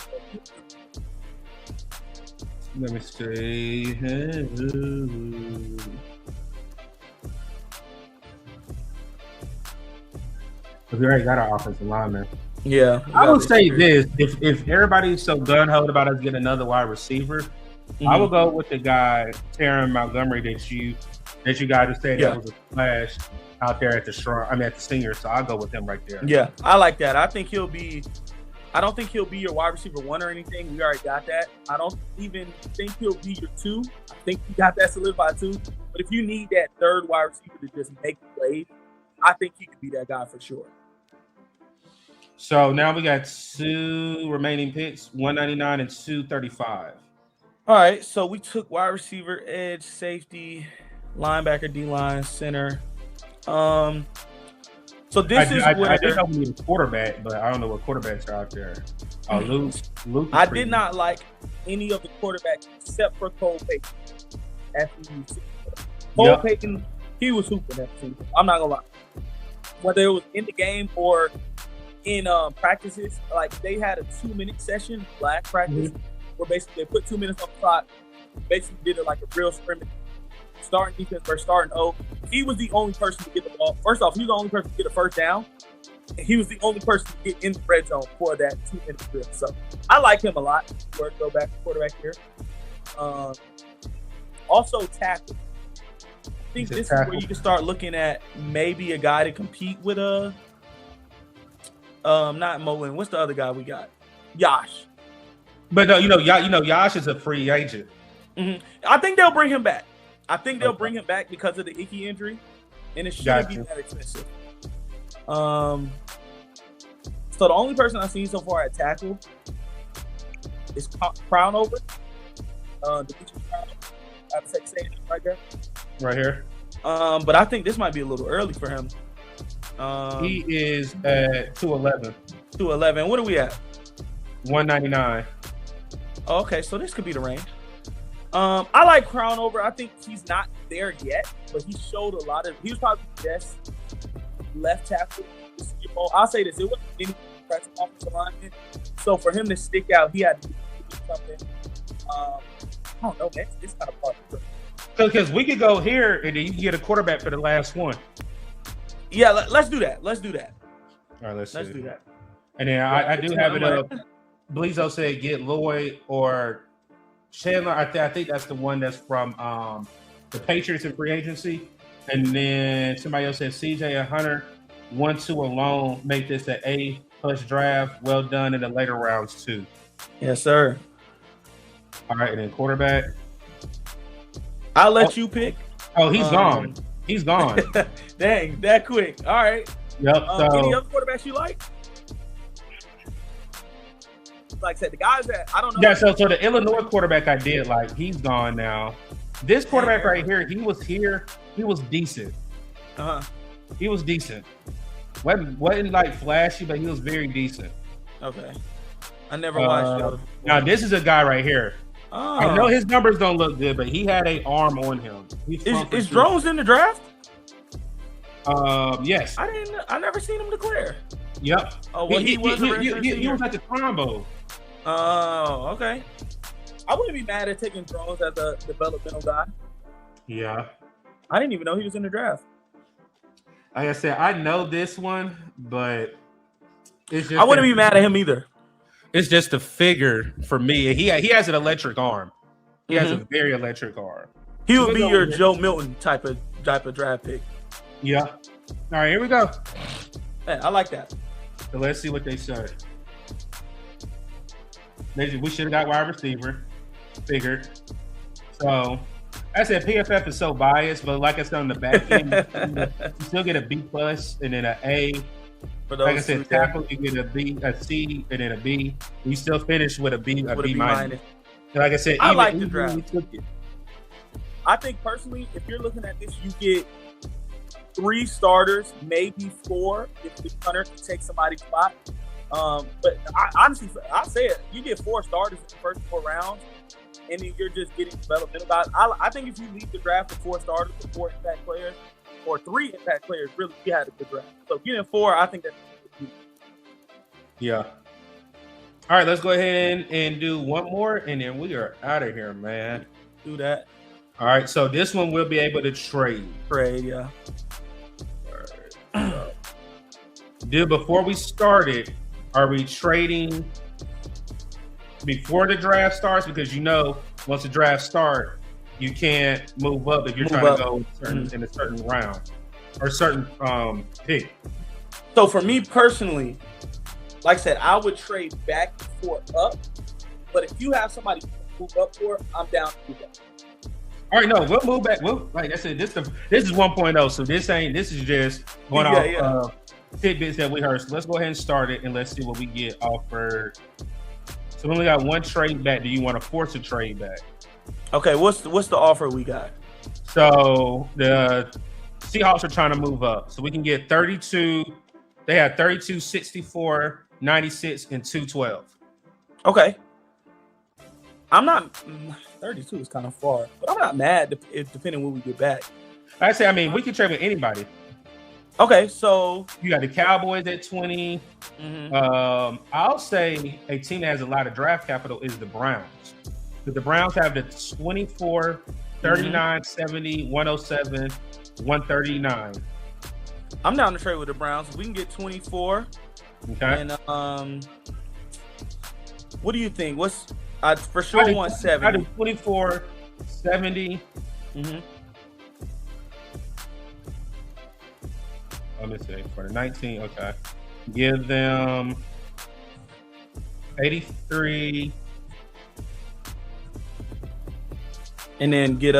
Let me see. We already got our offensive lineman. Yeah. I would say this. If everybody's so gun-ho about us getting another wide receiver, I would go with the guy, Taron Montgomery, that you guys just said that was a splash out there at the Shrine. I mean, at the Senior. So I'll go with him right there. Yeah, I like that. I don't think he'll be your wide receiver 1 or anything. We already got that. I don't even think he'll be your 2. I think you got that solidified too. But if you need that 3rd wide receiver to just make plays, I think he could be that guy for sure. So now we got 2 remaining picks, 199 and 235. All right, so we took wide receiver, edge, safety, linebacker, D-line, center. So this is where I did know we need a quarterback, but I don't know what quarterbacks are out there. Luke. I did not like any of the quarterbacks except for Cole Payton. Cole Payton, he was hooping at the season. I'm not gonna lie. Whether it was in the game or in practices. Like they had a 2-minute session last practice where basically they put 2 minutes on the clock, basically did it like a real scrimmage, starting defense versus starting O. He was the only person to get the ball. First off, he was the only person to get a first down. And he was the only person to get in the red zone for that 2-minute drill. So I like him a lot. Go back to quarterback here. Also tackle. I think this is where you can start looking at maybe a guy to compete with not Mullen. What's the other guy we got? Yash. But no, Yash is a free agent. Mm-hmm. I think they'll bring him back. I think they'll bring him back because of the Icky injury, and it shouldn't be that expensive. So the only person I've seen so far at tackle is Crownover. The I'd say it right there. Right here. But I think this might be a little early for him. He is at 211. 211. What are we at? 199. Oh, okay, so this could be the range. I like Crownover. I think he's not there yet, but he showed a lot of. He was probably the best left tackle. I'll say this: it wasn't any offensive lineman. So for him to stick out, he had to do something. I don't know. It's kind of hard. Because we could go here and then you can get a quarterback for the last one. Yeah, let's do that. Let's do that. All right, let's do that. And then I do have it up. Blizzo said get Lloyd or Chandler. I think that's the one that's from the Patriots in free agency. And then somebody else said CJ and Hunter 1-2 alone make this an A+ draft. Well done in the later rounds too. Yes, sir. All right, and then quarterback. I'll let you pick. Oh, he's gone. He's gone. Dang, that quick. All right. Yep. Any other quarterbacks you like? Like I said, the guys that I don't know. Yeah, so the Illinois quarterback I did like, he's gone now. This quarterback right here, he was decent. He was decent. Wasn't like flashy, but he was very decent. Okay. I never watched the other. Now this is a guy right here. Oh. I know his numbers don't look good, but he had an arm on him. Is Drones in the draft? Yes. I never seen him declare. Yep. Oh, well, he was at the combo. Oh, okay. I wouldn't be mad at taking Drones as a developmental guy. Yeah. I didn't even know he was in the draft. Like I said, I know this one, but it's just I wouldn't be mad at him either. It's just a figure for me. He has an electric arm. He has a very electric arm. He would be your Joe Milton type of draft pick. Yeah. All right, here we go. Man, I like that. So let's see what they say. We should have got wide receiver. Figured. So I said PFF is so biased, but like I said on the back end, you still get a B+ and then an A. Like I said, tackle, you get a B, a C, and then a B. You still finish with a B, a B-. Like I said, I like the draft. I think personally, if you're looking at this, you get 3 starters, maybe 4 if the Hunter can take somebody's spot. But honestly, I'll say it. You get 4 starters in the first 4 rounds, and then you're just getting developmental guys. I think if you leave the draft with 4 starters, with 4 impact players, or 3 impact players, really, you had a good draft. So getting 4, I think that's good. Yeah. All right, let's go ahead and do one more, and then we are out of here, man. Do that. All right, so this one we'll be able to trade. Yeah. All right. Dude, before we started, are we trading before the draft starts? Because once the draft starts, you can't move up if you're trying to go in a certain round or certain pick. So for me personally, like I said, I would trade back for up. But if you have somebody to move up for, I'm down to do that. All right, no, we'll move back. Like I said, this is 1.0, so this is just going off tidbits that we heard. So let's go ahead and start it, and let's see what we get offered. So we only got 1 trade back. Do you want to force a trade back? Okay, what's the offer we got? So the Seahawks are trying to move up, so we can get 32. They have 32, 64, 96, and 212. Okay. I'm not 32 is kind of far, but I'm not mad depending when we get back. I say, we can trade with anybody. Okay, so You got the Cowboys at 20. I'll say a team that has a lot of draft capital is the Browns. Because the Browns have the 24, 39, 70, 107, 139. I'm down to trade with the Browns. If we can get 24. Okay. And what do you think? What's for sure 170. I do 24, 70. Let me see. For the 19, okay. Give them 83. And then get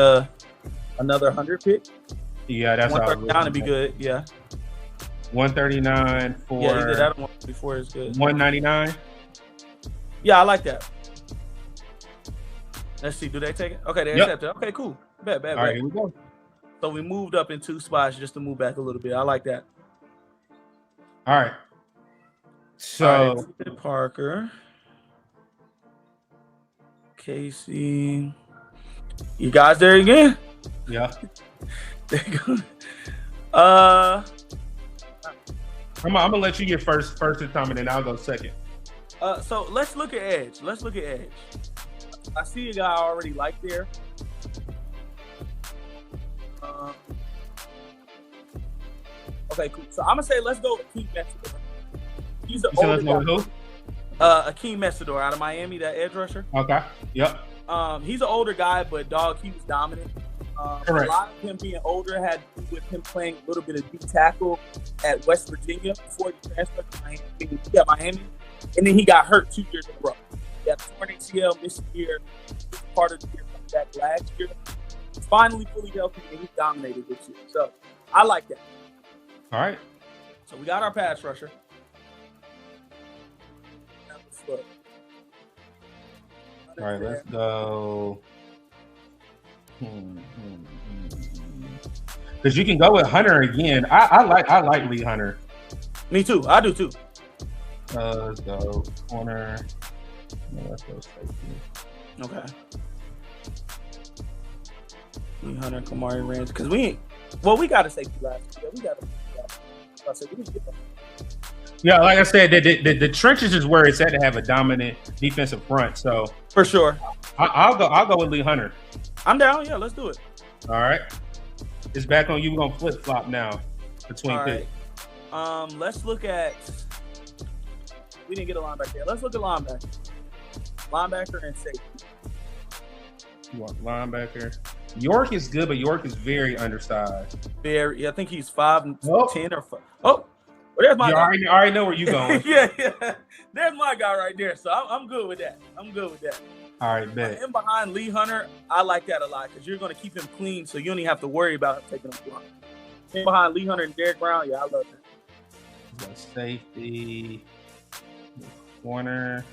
another 100 pick. Yeah, that's how down to be good. Yeah. 139 for. Yeah, he did that one before. It's good. 199. Yeah, I like that. Let's see. Do they take it? Okay, they accept it. Okay, cool. Bet. All right, here we go. So we moved up in 2 spots just to move back a little bit. I like that. All right. So Parker, Casey, you guys there again? Yeah. There you go. I'm gonna let you get first time, and then I'll go second. So let's look at edge. I see a guy I already like there. Okay, cool. So I'm gonna say let's go with Akeem Messidor. He's an older guy. Akeem Messidor out of Miami, that edge rusher. Okay. Yep. He's an older guy, but dog, he was dominant. Correct. A lot of him being older had to do with him playing a little bit of D tackle at West Virginia before he transferred to Miami. And then he got hurt 2 years in a row. He had torn ACL, missed a year, part of the year coming back last year. He's finally fully healthy, and he dominated this year. So I like that. All right. So we got our pass rusher. All right, let's go. Because you can go with Hunter again. I like Lee Hunter. Me too. I do too. Let's go corner. No, let's go safety. Okay. Lee Hunter, Kamari Range. Because we got a safety last year. We got a safety. We didn't get that. Yeah, like I said, the trenches is where it's at to have a dominant defensive front. So for sure, I'll go with Lee Hunter. I'm down. Yeah, let's do it. All right, it's back on you. We're gonna flip flop now between picks. Let's look at. We didn't get a linebacker yet. Let's look at linebacker and safety. You want linebacker? York is good, but York is very undersized. I think he's 5'10" or 5. Oh. Well, there's my guy. I already know where you're going. yeah. There's my guy right there. So I'm good with that. All right, bet. And behind Lee Hunter, I like that a lot because you're going to keep him clean, so you don't even have to worry about him taking him block. And behind Lee Hunter and Derek Brown, yeah, I love that. Got safety, corner.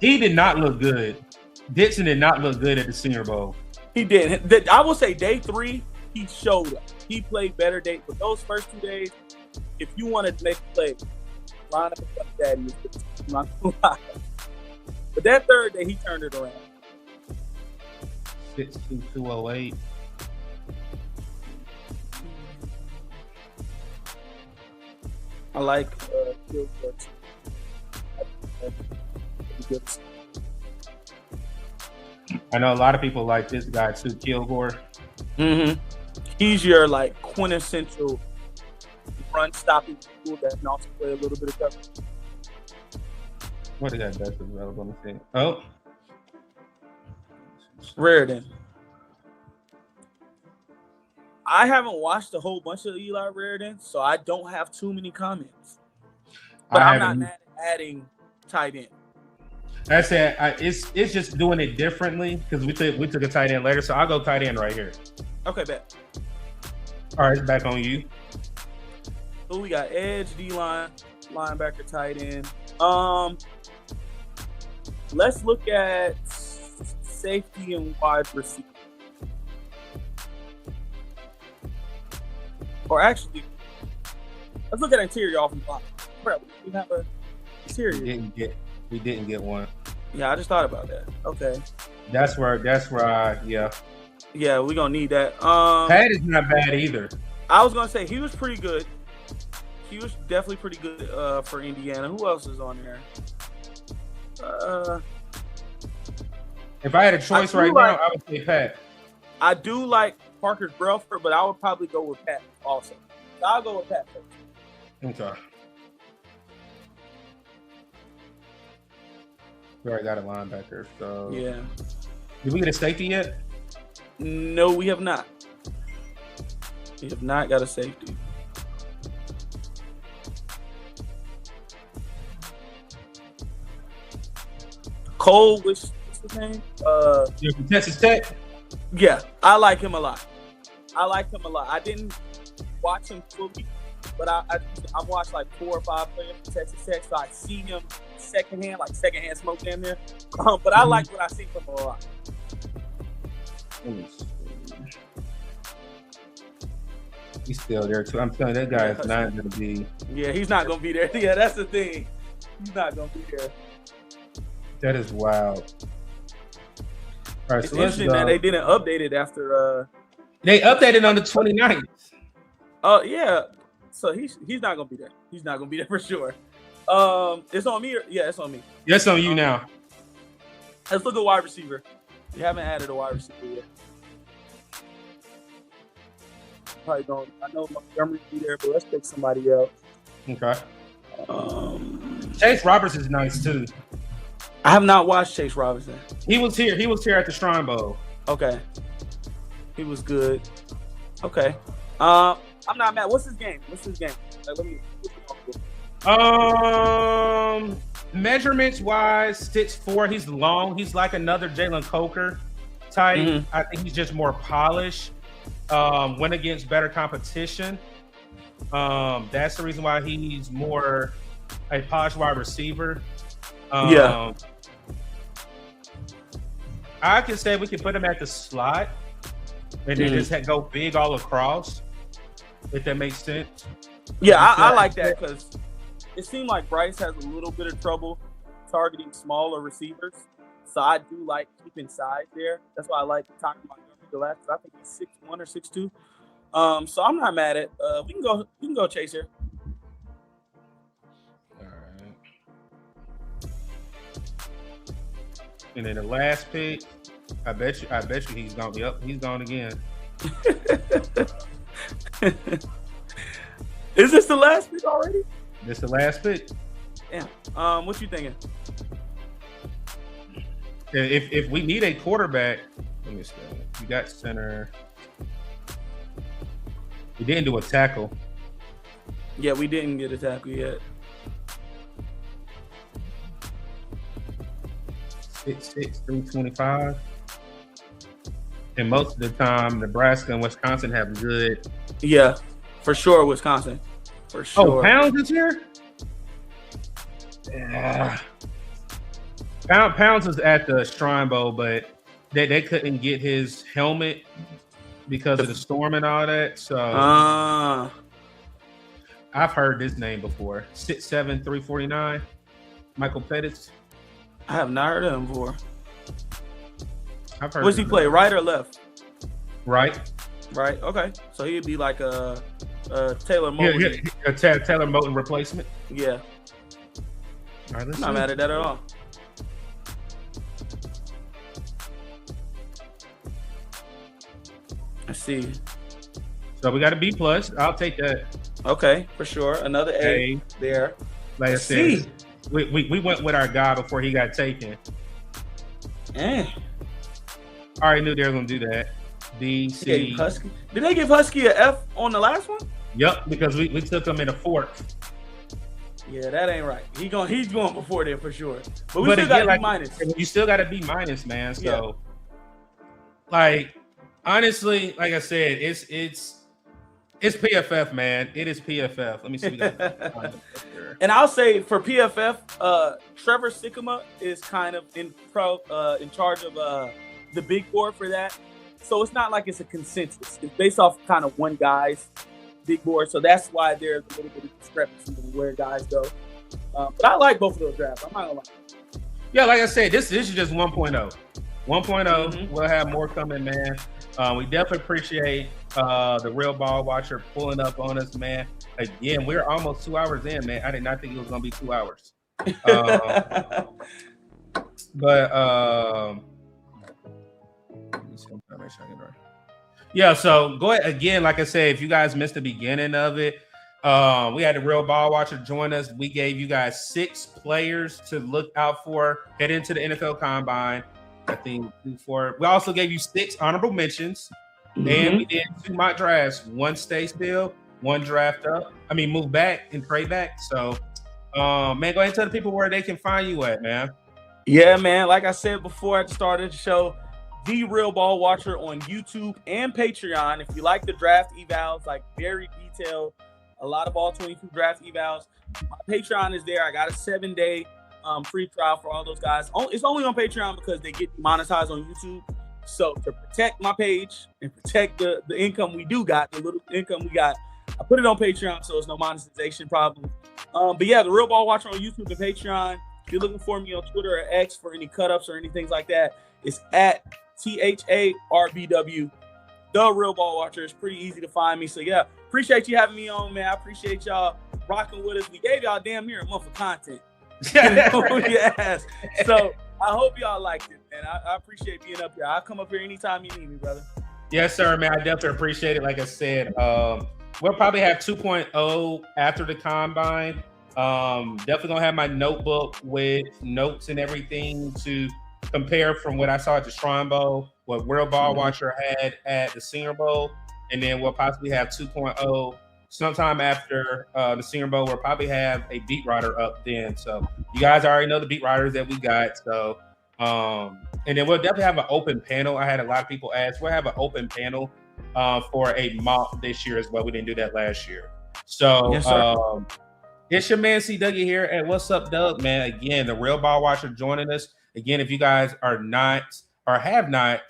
He did not look good. Dixon did not look good at the Senior Bowl. He did. I will say day 3, he showed up. He played better day. But those first 2 days, if you wanted to make a play, line up like that. I'm not gonna lie. But that 3rd day, he turned it around. 6'2", 208. I like I know a lot of people like this guy too, Kilgore. He's your like quintessential run stopping tool that can also play a little bit of coverage. What is that? That's available to see. Oh, Raritan. I haven't watched a whole bunch of Eli Raritan, so I don't have too many comments. But I'm not mad at adding tight end. I said it's just doing it differently because we took a tight end later, so I'll go tight end right here. Okay, bet. All right, it's back on you. So we got edge, D-line, linebacker, tight end. Let's look at safety and wide receiver. Or actually, let's look at interior offensive line. We have a interior. We didn't get one. Yeah, I just thought about that. Okay. That's where I. Yeah, we're gonna need that. Pat is not bad either. I was gonna say he was pretty good. He was definitely pretty good for Indiana. Who else is on there? If I had a choice right now, I would say Pat. I do like Parker Brelford, but I would probably go with Pat also. So I'll go with Pat first. Okay. We already got a linebacker, so Yeah. Did we get a safety yet? No, we have not. We have not got a safety. Cole, what's his name? You're from Texas Tech? Yeah, I like him a lot. I didn't watch him fully, but I've watched like 4 or 5 players from Texas Tech, so I see him secondhand smoke down there. But I like what I see from him a lot. He's still there too. I'm telling you, that guy is not going to be. Yeah, he's not going to be there. Yeah, that's the thing. He's not going to be there. That is wild. All right, It's so let's interesting go. that they didn't update it after. They updated on the 29th. Oh yeah, so he's not gonna be there. He's not gonna be there for sure. It's on me. Yeah, it's on me. That's on you now. Let's look at wide receiver. We haven't added a wide receiver yet. Probably don't. I know Montgomery will be there, but let's pick somebody else. Okay. Chase Roberts is nice too. I have not watched Chase Robinson. He was here. He was here at the Shrine Bowl. Okay. He was good. Okay. I'm not mad. What's his game? Like, Measurements wise, 6'4". He's long. He's like another Jalen Coker type. Mm-hmm. I think he's just more polished. Went against better competition. That's the reason why he's more a polished wide receiver. Yeah. I can say we can put him at the slot and then just go big all across, if that makes sense. Yeah, I like that because it seemed like Bryce has a little bit of trouble targeting smaller receivers. So I do like keeping size there. That's why I like talking about the last. I think he's 6'1" or 6'2". So I'm not mad at. We can go Chase here. All right. And then the last pick, I bet you he's gone. Yep, he's gone again. Is this the last pick already? This the last pick. Yeah. What you thinking? If we need a quarterback, let me see. We got center. We didn't do a tackle. Yeah, we didn't get a tackle yet. 6'6", 325. And most of the time, Nebraska and Wisconsin have good. Yeah, for sure, Wisconsin. For sure. Oh, Pounds is here? Yeah. Pounds was at the Shrine Bowl, but they couldn't get his helmet because of the storm and all that. So I've heard this name before. 6'7", 349. Michael Pettis. I have not heard of him before. I've heard. What's he play, right or left? Right. Right. Okay. So he'd be like a Taylor Moton. Yeah, a Taylor Moton replacement. Yeah. All right, let's Not mad at that at all. I see. So we got a B+. I'll take that. Okay, for sure. Another A there. Like I C. said, we went with our guy before he got taken. I already knew they were going to do that. B, C. Husky. Did they give Husky an F on the last one? Yep, because we took him in a fourth. Yeah, that ain't right. He's going before there for sure. But we still got to be minus. You still got to be minus, man. So, like, honestly, like I said, it's PFF, man. It is PFF. Let me see. And I'll say for PFF, Trevor Sikkema is kind of in charge of the big board for that. So it's not like it's a consensus. It's based off kind of one guy's big board. So that's why there's a little bit of discrepancy in where guys go. But I like both of those drafts. I'm not gonna lie. Yeah, like I said, this is just 1.0. 1.0. We'll have more coming, man. We definitely appreciate the Real Ball Watcher pulling up on us, man. Again, we're almost 2 hours in, man. I did not think it was going to be 2 hours. Yeah, so go ahead again. Like I said, if you guys missed the beginning of it, we had the Real Ball Watcher join us. We gave you guys 6 players to look out for head into the NFL Combine. I think we also gave you 6 honorable mentions, and we did 2 mock drafts. 1 stay still, 1 draft up. Move back and trade back. So, man, go ahead and tell the people where they can find you at, man. Yeah, man. Like I said before at the start of the show, The Real Ball Watcher on YouTube and Patreon. If you like the draft evals, like very detailed, a lot of all 22 draft evals, my Patreon is there. I got a 7-day free trial for all those guys. It's only on Patreon because they get monetized on YouTube. So to protect my page and protect the income we got, the little income we got, I put it on Patreon so there's no monetization problem. But yeah, the Real Ball Watcher on YouTube and Patreon. If you're looking for me on Twitter or X for any cut-ups or anything like that, it's at THARBW, The Real Ball Watcher. It's pretty easy to find me. So yeah, appreciate you having me on, man. I appreciate y'all rocking with us. We gave y'all damn near a month of content. Yes. So I hope y'all liked it, man. I appreciate being up here. I'll come up here anytime you need me, brother. Yes, sir, man. I definitely appreciate it. Like I said, we'll probably have 2.0 after the Combine. Definitely gonna have my notebook with notes and everything to compare from what I saw at the Shrine Bowl, what Real Ball Watcher had at the Senior Bowl, and then we'll possibly have 2.0 sometime after the Senior Bowl. We'll probably have a beat writer up then. So you guys already know the beat writers that we got. So and then we'll definitely have an open panel. I had a lot of people ask. We'll have an open panel for a mock this year as well. We didn't do that last year. So yes, sir. It's your man C Dougie here at What's Up Doug, man. Again, the Real Ball Watcher joining us. Again, if you guys are not or have not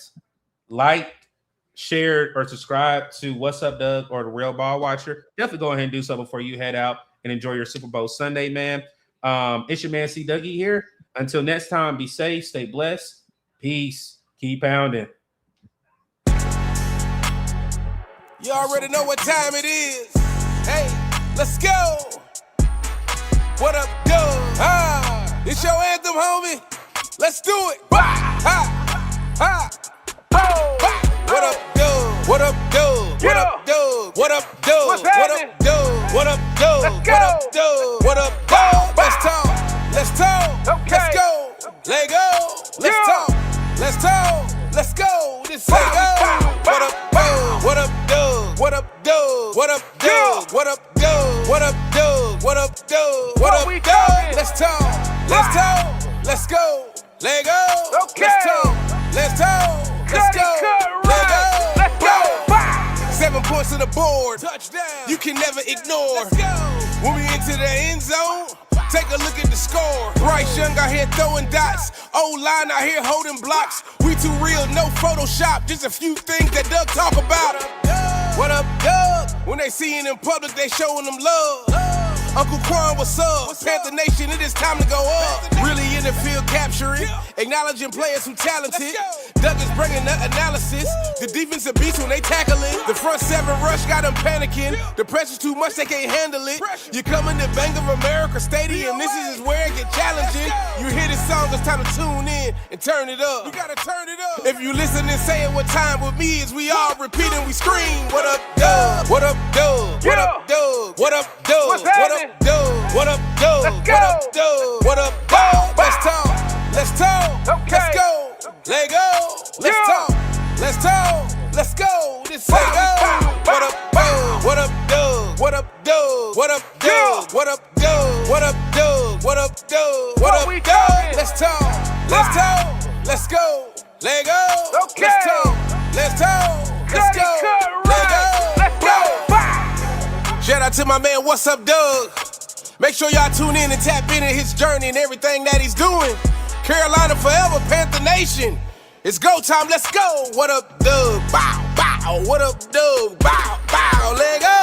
liked, shared, or subscribed to What's Up Doug or the Real Ball Watcher, definitely go ahead and do so before you head out and enjoy your Super Bowl Sunday, man. It's your man C Dougie here. Until next time, be safe, stay blessed, peace, keep pounding. You already know what time it is. Hey, let's go. What up, Doug? It's your anthem, homie. Let's do it. Bah, ha, ha, oh, bah. What up, Doug? What up, Doug? What up, Doug? What up, Doug? What up, Doug? What up, Doug? What up, Doug? What up, Doug? Let's talk. Let's talk. Okay. Let's go. Let go. Let's talk. Let's talk. Let's go. This let go. What up, Doug? What up, Doug? What up, Doug? What up, Doug? What up, Doug? What up, Doug? What up, Doug? What up, Doug? Let's talk. Let's talk. Let's go. Let go. Okay. Let's talk. Let's talk. Let's go. Let go. Let's go. 7 points on the board. Touchdown. You can never ignore. Let's go. When we into the end zone, take a look at the score. Bryce Young out here throwing dots. O-line out here holding blocks. We too real, no Photoshop. Just a few things that Doug talk about. What up, Doug? When they see it in public, they showing them love. Uncle Quan, what's up? Panther Nation, it is time to go up. Really in the field capturing, acknowledging players who talented. Doug is bringing the analysis. The defensive beats when they tackle it. The front 7 rush got them panicking. The pressure's too much, they can't handle it. You coming to Bank of America Stadium, this is where it get challenging. You hear this song, it's time to tune in and turn it up. You gotta turn it up. If you listen and saying what time with me is, we all repeat and we scream. What up, Doug? What up, Doug? What up, Doug? What up, Doug? What up, Doug? What up, Doug? What up, Doug? What up, Doug? Let's talk. Let's talk. Let's go. Let go. Let's talk. Let's talk. Let's go. This let go. What up, Doug? What up, Doug? What up, Doug? What up, Doug? What up, Doug? What up, Doug? What up, Doug? What up, Doug? Let's talk. Let's talk. Let's go. Let go. Let's talk. Let's talk. Let's go. Let go. Let's go. Shout out to my man, What's Up, Doug? Make sure y'all tune in and tap into his journey and everything that he's doing. Carolina forever, Panther Nation. It's go time, let's go. What up, Doug? Bow, bow. What up, Doug? Bow, bow. Let go.